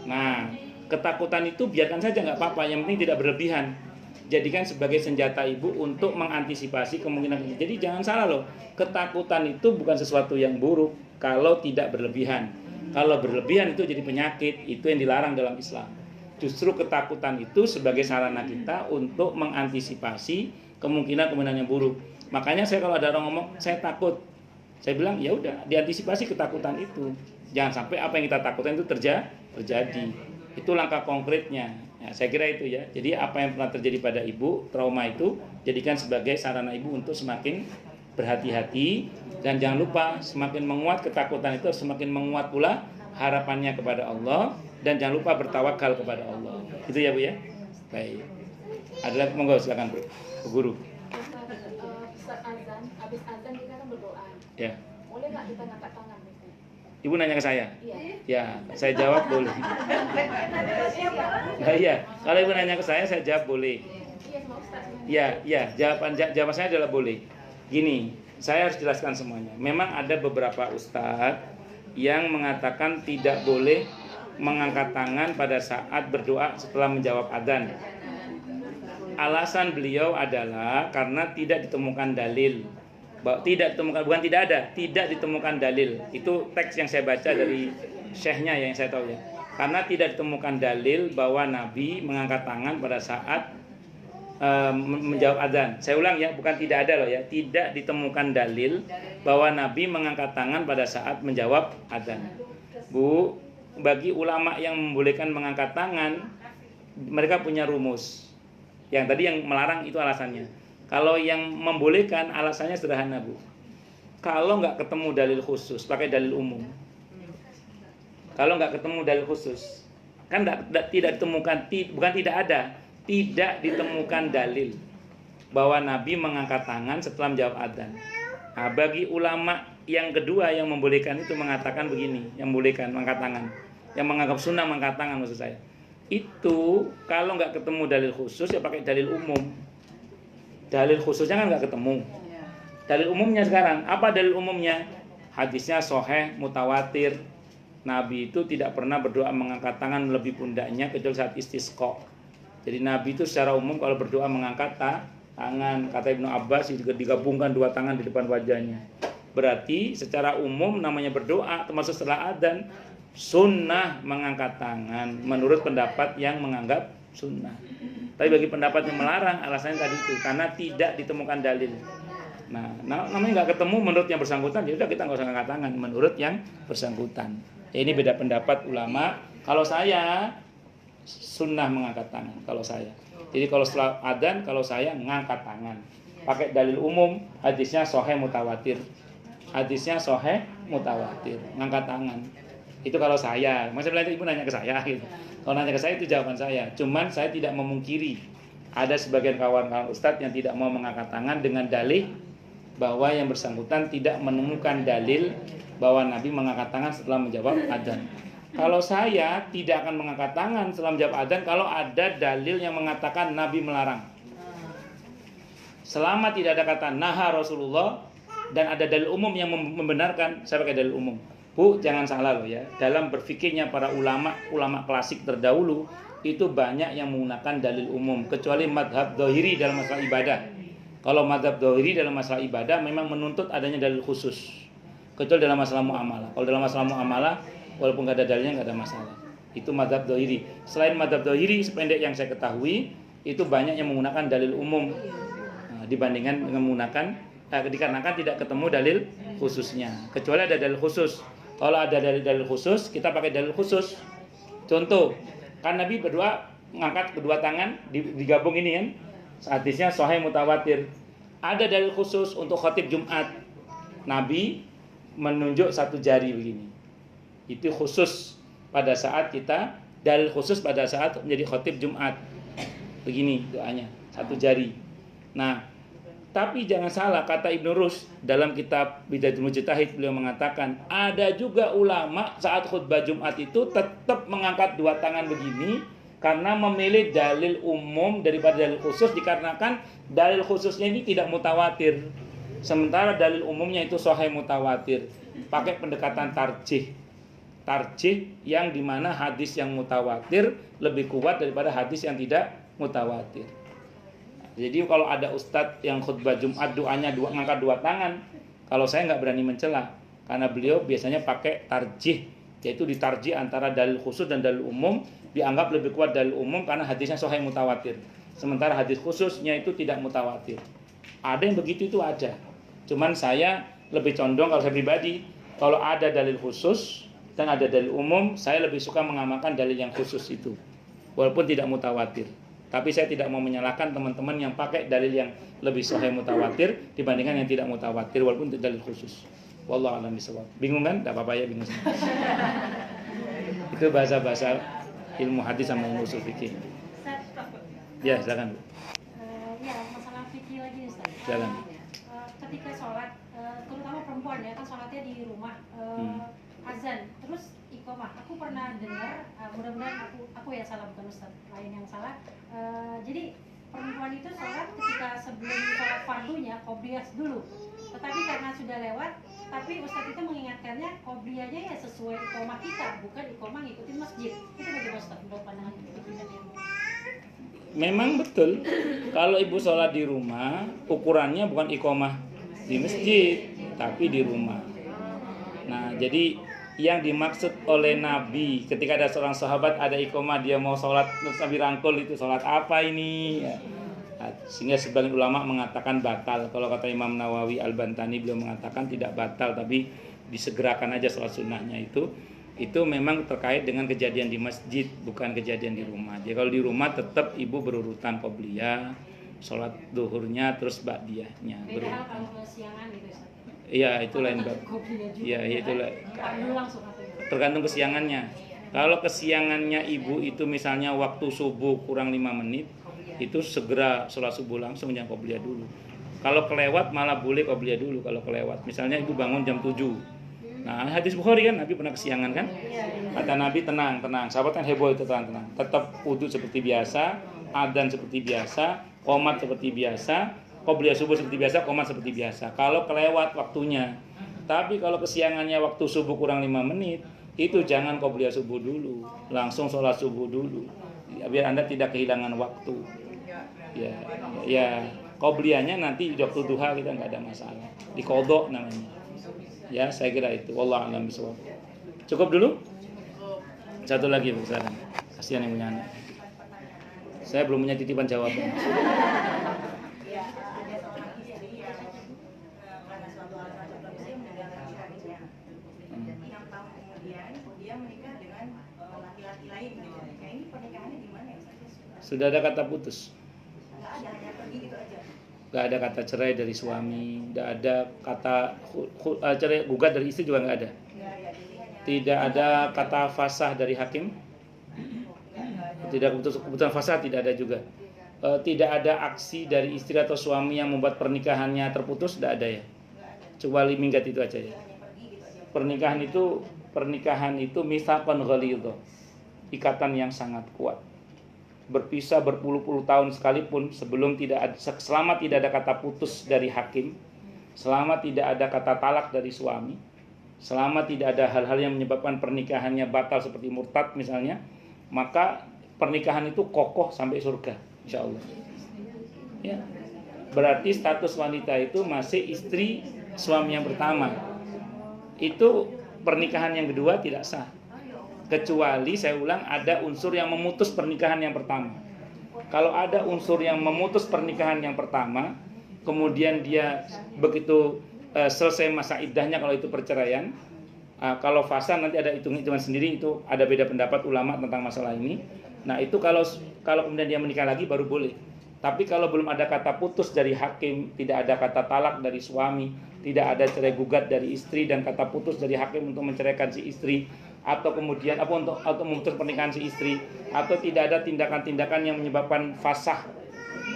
Nah, ketakutan itu biarkan saja, nggak apa-apa. Yang penting tidak berlebihan. Jadikan sebagai senjata ibu untuk mengantisipasi kemungkinan. Jadi jangan salah loh, ketakutan itu bukan sesuatu yang buruk kalau tidak berlebihan. Kalau berlebihan itu jadi penyakit, itu yang dilarang dalam Islam. Justru ketakutan itu sebagai sarana kita untuk mengantisipasi kemungkinan yang buruk. Makanya saya kalau ada orang ngomong saya takut, saya bilang ya udah, diantisipasi ketakutan itu. Jangan sampai apa yang kita takutkan itu terjadi. Itu langkah konkretnya. Ya, saya kira itu ya. Jadi apa yang pernah terjadi pada ibu, trauma itu jadikan sebagai sarana ibu untuk semakin berhati-hati, dan jangan lupa semakin menguat ketakutan itu semakin menguat pula harapannya kepada Allah, dan jangan lupa bertawakal kepada Allah. Itu ya Bu ya. Baik. Ada lagi, monggo silakan Bu Guru. Habis azan kita kan berdoa. Ya. Boleh nggak kita ngangkat tangan? Ibu nanya ke saya? Iya. Ya, saya jawab boleh. Nah, iya, kalau ibu nanya ke saya jawab boleh. Iya, sama Ustaz. Ya, jawaban saya adalah boleh. Gini, saya harus jelaskan semuanya. Memang ada beberapa ustadz yang mengatakan tidak boleh mengangkat tangan pada saat berdoa setelah menjawab adzan. Alasan beliau adalah karena tidak ditemukan dalil. Tidak ditemukan, bukan tidak ada, tidak ditemukan dalil. Itu teks yang saya baca dari syekhnya yang saya tahu ya. Karena tidak ditemukan dalil bahwa Nabi mengangkat tangan pada saat menjawab adzan. Saya ulang ya, bukan tidak ada loh ya. Tidak ditemukan dalil bahwa Nabi mengangkat tangan pada saat menjawab adzan. Bu, bagi ulama yang membolehkan mengangkat tangan, mereka punya rumus. Yang tadi yang melarang itu alasannya. Kalau yang membolehkan alasannya sederhana, Bu. Kalau nggak ketemu dalil khusus, pakai dalil umum. Kalau nggak ketemu dalil khusus, kan tidak ditemukan, bukan tidak ada, tidak ditemukan dalil bahwa Nabi mengangkat tangan setelah menjawab adzan. Nah, bagi ulama yang kedua yang membolehkan itu mengatakan begini, yang membolehkan mengangkat tangan, yang menganggap sunnah mengangkat tangan maksud saya. Itu kalau nggak ketemu dalil khusus ya pakai dalil umum. Dalil khususnya kan nggak ketemu. Dalil umumnya sekarang, apa dalil umumnya? Hadisnya sahih mutawatir. Nabi itu tidak pernah berdoa mengangkat tangan melebihi pundaknya kecuali saat istisqa. Jadi Nabi itu secara umum kalau berdoa mengangkat tangan. Kata Ibnu Abbas digabungkan dua tangan di depan wajahnya. Berarti secara umum namanya berdoa termasuk setelah adzan sunnah mengangkat tangan menurut pendapat yang menganggap sunnah. Tapi bagi pendapat yang melarang alasannya tadi itu karena tidak ditemukan dalil. Nah namanya nggak ketemu menurut yang bersangkutan, ya udah kita nggak usah angkat tangan menurut yang bersangkutan. Ya, ini beda pendapat ulama. Kalau saya sunnah mengangkat tangan kalau saya. Jadi kalau setelah adzan kalau saya ngangkat tangan pakai dalil umum, hadisnya sahih mutawatir. Hadisnya sahih mutawatir, ngangkat tangan. Itu kalau saya. Maksudnya ibu nanya ke saya gitu. Kalau nanya ke saya itu jawaban saya. Cuman saya tidak memungkiri ada sebagian kawan-kawan ustadz yang tidak mau mengangkat tangan dengan dalih bahwa yang bersangkutan tidak menemukan dalil bahwa Nabi mengangkat tangan setelah menjawab adzan. Kalau saya tidak akan mengangkat tangan setelah menjawab adzan kalau ada dalil yang mengatakan Nabi melarang. Selama tidak ada kata naha Rasulullah dan ada dalil umum yang membenarkan, saya pakai dalil umum. Bu, jangan salah loh ya. Dalam berfikirnya para ulama klasik terdahulu itu banyak yang menggunakan dalil umum kecuali madhab dhahiri dalam masalah ibadah. Kalau madhab dhahiri dalam masalah ibadah memang menuntut adanya dalil khusus. Kecuali dalam masalah muamalah. Kalau dalam masalah muamalah walaupun nggak ada dalilnya nggak ada masalah. Itu madhab dhahiri. Selain madhab dhahiri sependek yang saya ketahui itu banyak yang menggunakan dalil umum dibandingkan dengan menggunakan dikarenakan tidak ketemu dalil khususnya. Kecuali ada dalil khusus. Kalau ada dalil khusus, kita pakai dalil khusus. Contoh, kan Nabi berdoa ngangkat kedua tangan digabung ini kan. Hadisnya sahih mutawatir. Ada dalil khusus untuk khatib Jumat. Nabi menunjuk satu jari begini. Itu khusus pada saat kita dalil khusus pada saat menjadi khatib Jumat. Begini doanya, satu jari. Nah, tapi jangan salah, kata Ibnu Rushd dalam kitab Bidayatul Mujtahid beliau mengatakan ada juga ulama saat khutbah Jumat itu tetap mengangkat dua tangan begini karena memilih dalil umum daripada dalil khusus dikarenakan dalil khususnya ini tidak mutawatir. Sementara dalil umumnya itu sahih mutawatir. Pakai pendekatan tarjih. Tarjih yang dimana hadis yang mutawatir lebih kuat daripada hadis yang tidak mutawatir. Jadi kalau ada ustadz yang khutbah Jumat doanya ngangkat dua tangan, kalau saya nggak berani mencela karena beliau biasanya pakai tarjih, yaitu ditarjih antara dalil khusus dan dalil umum, dianggap lebih kuat dalil umum karena hadisnya sahih mutawatir. Sementara hadis khususnya itu tidak mutawatir. Ada yang begitu itu ada. Cuman saya lebih condong kalau saya pribadi, kalau ada dalil khusus dan ada dalil umum, saya lebih suka mengamalkan dalil yang khusus itu, walaupun tidak mutawatir. Tapi saya tidak mau menyalahkan teman-teman yang pakai dalil yang lebih sahih mutawatir dibandingkan yang tidak mutawatir walaupun itu dalil khusus. Wallahu a'lam bishawab. Bingung kan? Enggak apa-apa ya bingung. Itu bahasa-bahasa ilmu hadis sama ilmu usul fikih. Ya, silakan Bu. Ya, masalah fikih lagi Ustaz. Silakan. Ketika sholat, terutama perempuan ya kan sholatnya di rumah, azan, terus iqamah. Aku pernah dengar, mudah-mudahan aku ya salah bukan Ustaz lain yang salah. Jadi perempuan itu sholat ketika sebelum sholat fardunya qobliyah dulu. Tetapi karena sudah lewat, tapi Ustadz itu mengingatkannya qobliyahnya ya sesuai iqomah kita, bukan iqomah ngikutin masjid. Itu bagaimana Ustadz menurut pandangan itu? Memang betul. Kalau ibu sholat di rumah, ukurannya bukan iqomah di masjid, tapi di rumah. Nah, jadi yang dimaksud oleh Nabi ketika ada seorang sahabat ada iqomah dia mau sholat terus Nabi rangkul, itu sholat apa ini ya. Sehingga sebagian ulama mengatakan batal. Kalau kata Imam Nawawi Al-Bantani, beliau mengatakan tidak batal tapi disegerakan aja sholat sunnahnya. Itu memang terkait dengan kejadian di masjid, bukan kejadian di rumah. Jadi kalau di rumah tetap ibu berurutan qobliyah, sholat duhurnya terus ba'diyahnya Beda hal kalau kesiangan gitu Ustaz. Iya, itu lain bab. Iya, itulah. Tergantung kesiangannya. Kalau kesiangannya ibu itu misalnya waktu subuh kurang 5 menit, itu segera sholat subuh langsung, jangan qobliyah dulu. Kalau kelewat malah boleh qobliyah dulu kalau kelewat. Misalnya ibu bangun jam 7. Nah, hadis Bukhari kan Nabi pernah kesiangan kan? Kata Nabi tenang. Sahabat kan heboh itu tenang. Tetap wudu seperti biasa, adzan seperti biasa, qomat seperti biasa, qobliyah subuh seperti biasa, qomat seperti biasa. Kalau kelewat waktunya. Tapi kalau kesiangannya waktu subuh kurang 5 menit, itu jangan qobliyah subuh dulu, langsung sholat subuh dulu. Biar Anda tidak kehilangan waktu. Ya, qobliyahnya nanti di waktu duha kita nggak ada masalah. Diqodho namanya. Ya, saya kira itu. Wallahu a'lam bishawab. Cukup dulu? Satu lagi Bu Sarah. Kasihan yang punya anak. Saya belum punya titipan jawaban. Sudah ada kata putus. Gak ada kata cerai dari suami, gak ada kata cerai gugat dari istri juga gak ada. Tidak ada kata fasah dari hakim. Tidak keputusan fasah tidak ada juga. Tidak ada aksi dari istri atau suami yang membuat pernikahannya terputus, tidak ada ya. Kecuali minggat itu aja ya. Pernikahan itu mitsaqan ghalidha. Ikatan yang sangat kuat. Berpisah berpuluh-puluh tahun sekalipun selama tidak ada kata putus dari hakim, selama tidak ada kata talak dari suami, selama tidak ada hal-hal yang menyebabkan pernikahannya batal seperti murtad misalnya, maka pernikahan itu kokoh sampai surga insyaallah. Ya. Berarti status wanita itu masih istri suami yang pertama. Itu pernikahan yang kedua tidak sah. Kecuali saya ulang ada unsur yang memutus pernikahan yang pertama. Kalau ada unsur yang memutus pernikahan yang pertama, kemudian dia begitu selesai masa iddahnya, kalau itu perceraian, kalau fasa nanti ada hitungan sendiri, itu ada beda pendapat ulama tentang masalah ini. Nah itu kalau kemudian dia menikah lagi baru boleh. Tapi kalau belum ada kata putus dari hakim, tidak ada kata talak dari suami, tidak ada cerai gugat dari istri dan kata putus dari hakim untuk menceraikan si istri, atau kemudian untuk memutus pernikahan si istri, atau tidak ada tindakan-tindakan yang menyebabkan fasah,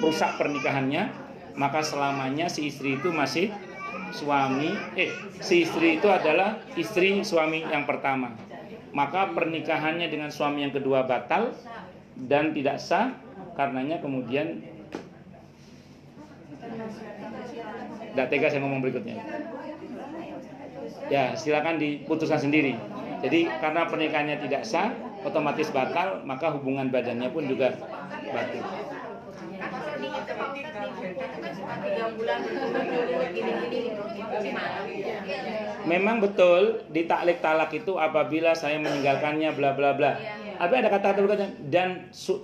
rusak pernikahannya, maka selamanya si istri itu masih si istri itu adalah istri suami yang pertama. Maka pernikahannya dengan suami yang kedua batal dan tidak sah, karenanya kemudian tidak tega saya ngomong berikutnya. Ya, silakan diputuskan sendiri. Jadi karena pernikahannya tidak sah, otomatis batal, maka hubungan badannya pun juga batal. Memang betul di taklik talak itu apabila saya meninggalkannya bla bla bla. Tapi ada kata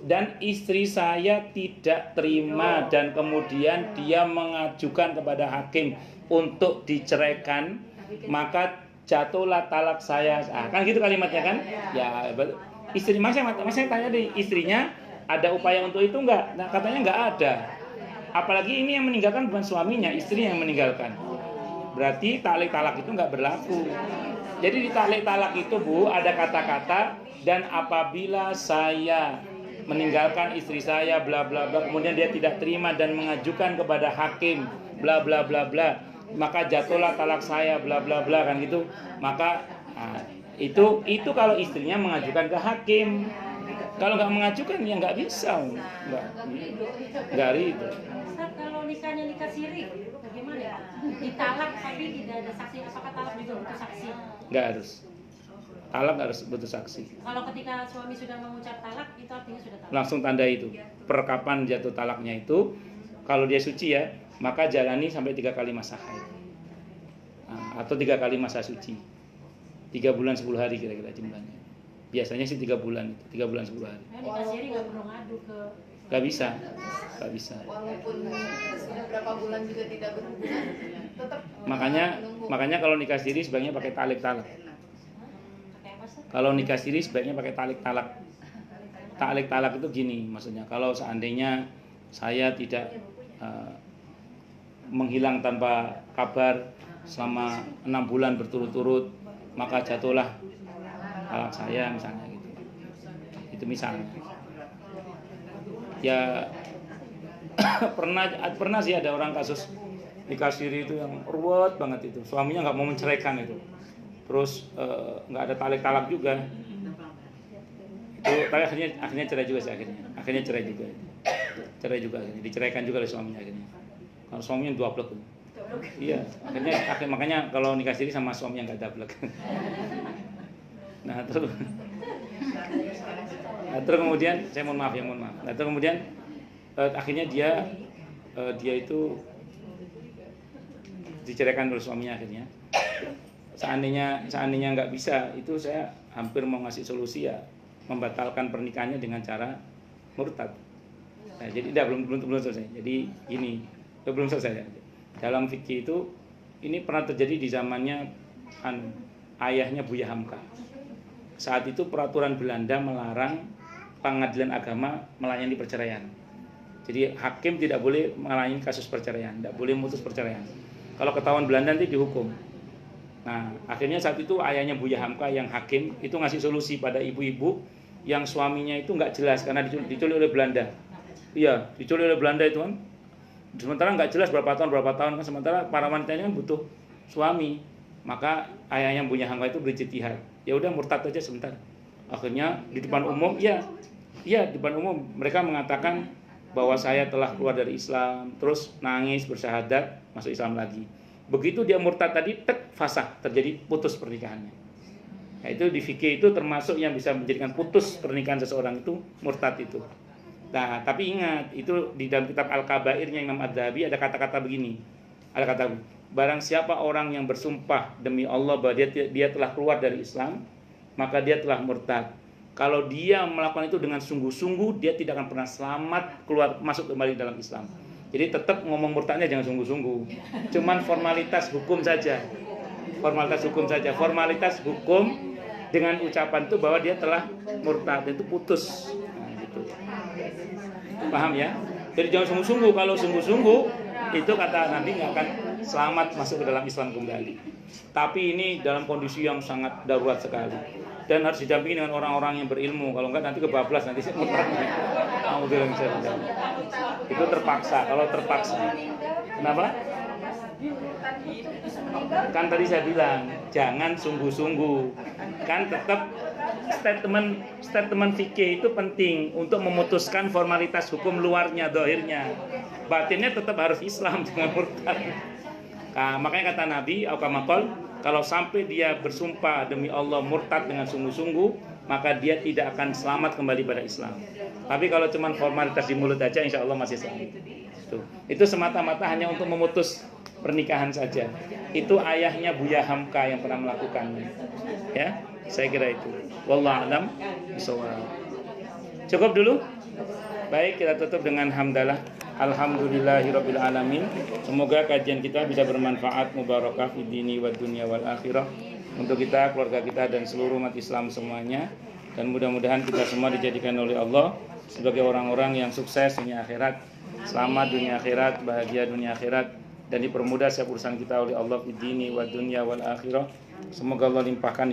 dan istri saya tidak terima dan kemudian dia mengajukan kepada hakim untuk diceraikan, maka jatuhlah talak saya. Kan gitu kalimatnya kan? Ya, istri masnya tanya di istrinya ada upaya untuk itu enggak? Nah, katanya enggak ada. Apalagi ini yang meninggalkan bukan suaminya, istrinya yang meninggalkan. Berarti taklik talak itu enggak berlaku. Jadi di taklik talak itu Bu ada kata-kata dan apabila saya meninggalkan istri saya bla bla bla, kemudian dia tidak terima dan mengajukan kepada hakim bla bla bla bla, maka jatuhlah talak saya bla bla bla, kan gitu. Maka itu kalau istrinya mengajukan ke hakim. Kalau nggak mengajukan ya nggak bisa. Nggak ridho. Ustaz, kalau nikahnya nikah siri, bagaimana ya? Ditalak tapi tidak ada saksi, apakah talak juga butuh saksi? Nggak harus. Talak harus butuh saksi. Kalau ketika suami sudah mengucap talak, itu artinya sudah talak. Langsung tanda itu. Perkapan jatuh talaknya itu, kalau dia suci ya, maka jalani sampai 3 kali masa haid. Nah, atau 3 kali masa suci. 3 bulan 10 hari kira-kira jumlahnya. Biasanya sih 3 bulan, 3 bulan 10 hari. Nah, nikah siri nggak perlu ngadu ke. Gak bisa, gak bisa. Walaupun sudah berapa bulan juga tidak berhubungan, tetap Makanya kalau nikah siri sebaiknya pakai talik talak. Pakai apa sih? Kalau nikah siri sebaiknya pakai talik talak. Talik talak itu gini, maksudnya kalau seandainya saya tidak menghilang tanpa kabar selama 6 bulan berturut-turut, maka jatuhlah talak saya misalnya gitu. Itu misalnya. Ya pernah sih ada orang kasus nikah siri itu yang ruwet banget itu. Suaminya nggak mau menceraikan itu. Terus nggak ada talik talak juga. Itu tapi akhirnya cerai juga sih akhirnya. Akhirnya cerai juga. Cerai juga akhirnya. Diceraikan juga oleh suaminya akhirnya. Kalau suaminya 2 blok. Iya, makanya kalau nikah siri sama suami yang nggak dablek. Nah terus kemudian saya mohon maaf. Nah terus kemudian akhirnya dia itu diceraikan oleh suaminya akhirnya. Seandainya nggak bisa, itu saya hampir mau ngasih solusi ya, membatalkan pernikahannya dengan cara murtad. Nah, jadi belum selesai. Jadi ini belum selesai. Dalam fikih itu ini pernah terjadi di zamannya ayahnya Buya Hamka. Saat itu peraturan Belanda melarang pengadilan agama melayani perceraian. Jadi hakim tidak boleh melayani kasus perceraian, tidak boleh memutus perceraian. Kalau ketahuan Belanda nanti dihukum. Nah, akhirnya saat itu ayahnya Buya Hamka yang hakim itu ngasih solusi pada ibu-ibu yang suaminya itu nggak jelas karena diculik oleh Belanda. Iya, diculik oleh Belanda itu kan. Sementara nggak jelas berapa tahun kan, sementara para wanita ini kan butuh suami. Maka ayahnya Buya Hamka itu berijtihad. Ya udah murtad aja sebentar. Akhirnya di depan umum, di depan umum mereka mengatakan bahwa saya telah keluar dari Islam, terus nangis bersyahadat masuk Islam lagi. Begitu dia murtad tadi, fasah, terjadi putus pernikahannya. Nah, itu di fikih itu termasuk yang bisa menjadikan putus pernikahan seseorang itu murtad itu. Nah, tapi ingat, itu di dalam kitab Al-Kabairnya Imam Adz-Dzahabi ada kata-kata begini. Ada kata, barang siapa orang yang bersumpah demi Allah bahwa dia telah keluar dari Islam, maka dia telah murtad. Kalau dia melakukan itu dengan sungguh-sungguh, dia tidak akan pernah selamat masuk kembali dalam Islam. Jadi tetap ngomong murtadnya jangan sungguh-sungguh. Cuman formalitas hukum saja. Formalitas hukum dengan ucapan itu bahwa dia telah murtad, itu putus. Nah, gitu. Paham ya? Jadi jangan sungguh-sungguh. Kalau sungguh-sungguh itu kata Nabi nggak akan selamat masuk ke dalam Islam kembali. Tapi ini dalam kondisi yang sangat darurat sekali dan harus didampingi dengan orang-orang yang berilmu. Kalau enggak nanti kebablas, nanti saya mutlak. Itu terpaksa. Kalau terpaksa, kenapa? Kan tadi saya bilang jangan sungguh-sungguh. Kan tetap statement fikih itu penting untuk memutuskan formalitas hukum luarnya, dohirnya. Batinnya tetap harus Islam, jangan murtad. Nah, makanya kata Nabi, kalau sampai dia bersumpah demi Allah murtad dengan sungguh-sungguh, maka dia tidak akan selamat kembali pada Islam. Tapi kalau cuma formalitas di mulut aja, insya Allah masih selamat. Itu semata-mata hanya untuk memutus pernikahan saja. Itu ayahnya Buya Hamka yang pernah melakukannya. Ya, saya kira itu. Wallahu a'lam bishawab. Cukup dulu. Baik, kita tutup dengan hamdalah. Alhamdulillahirabbil alamin. Semoga kajian kita bisa bermanfaat, mubarakah fid dini wad dunya wal akhirah untuk kita, keluarga kita dan seluruh umat Islam semuanya. Dan mudah-mudahan kita semua dijadikan oleh Allah sebagai orang-orang yang sukses dunia akhirat, selamat dunia akhirat, bahagia dunia akhirat, dan dipermudah setiap urusan kita oleh Allah fid dini wad dunya wal akhirah. Semoga Allah limpahkan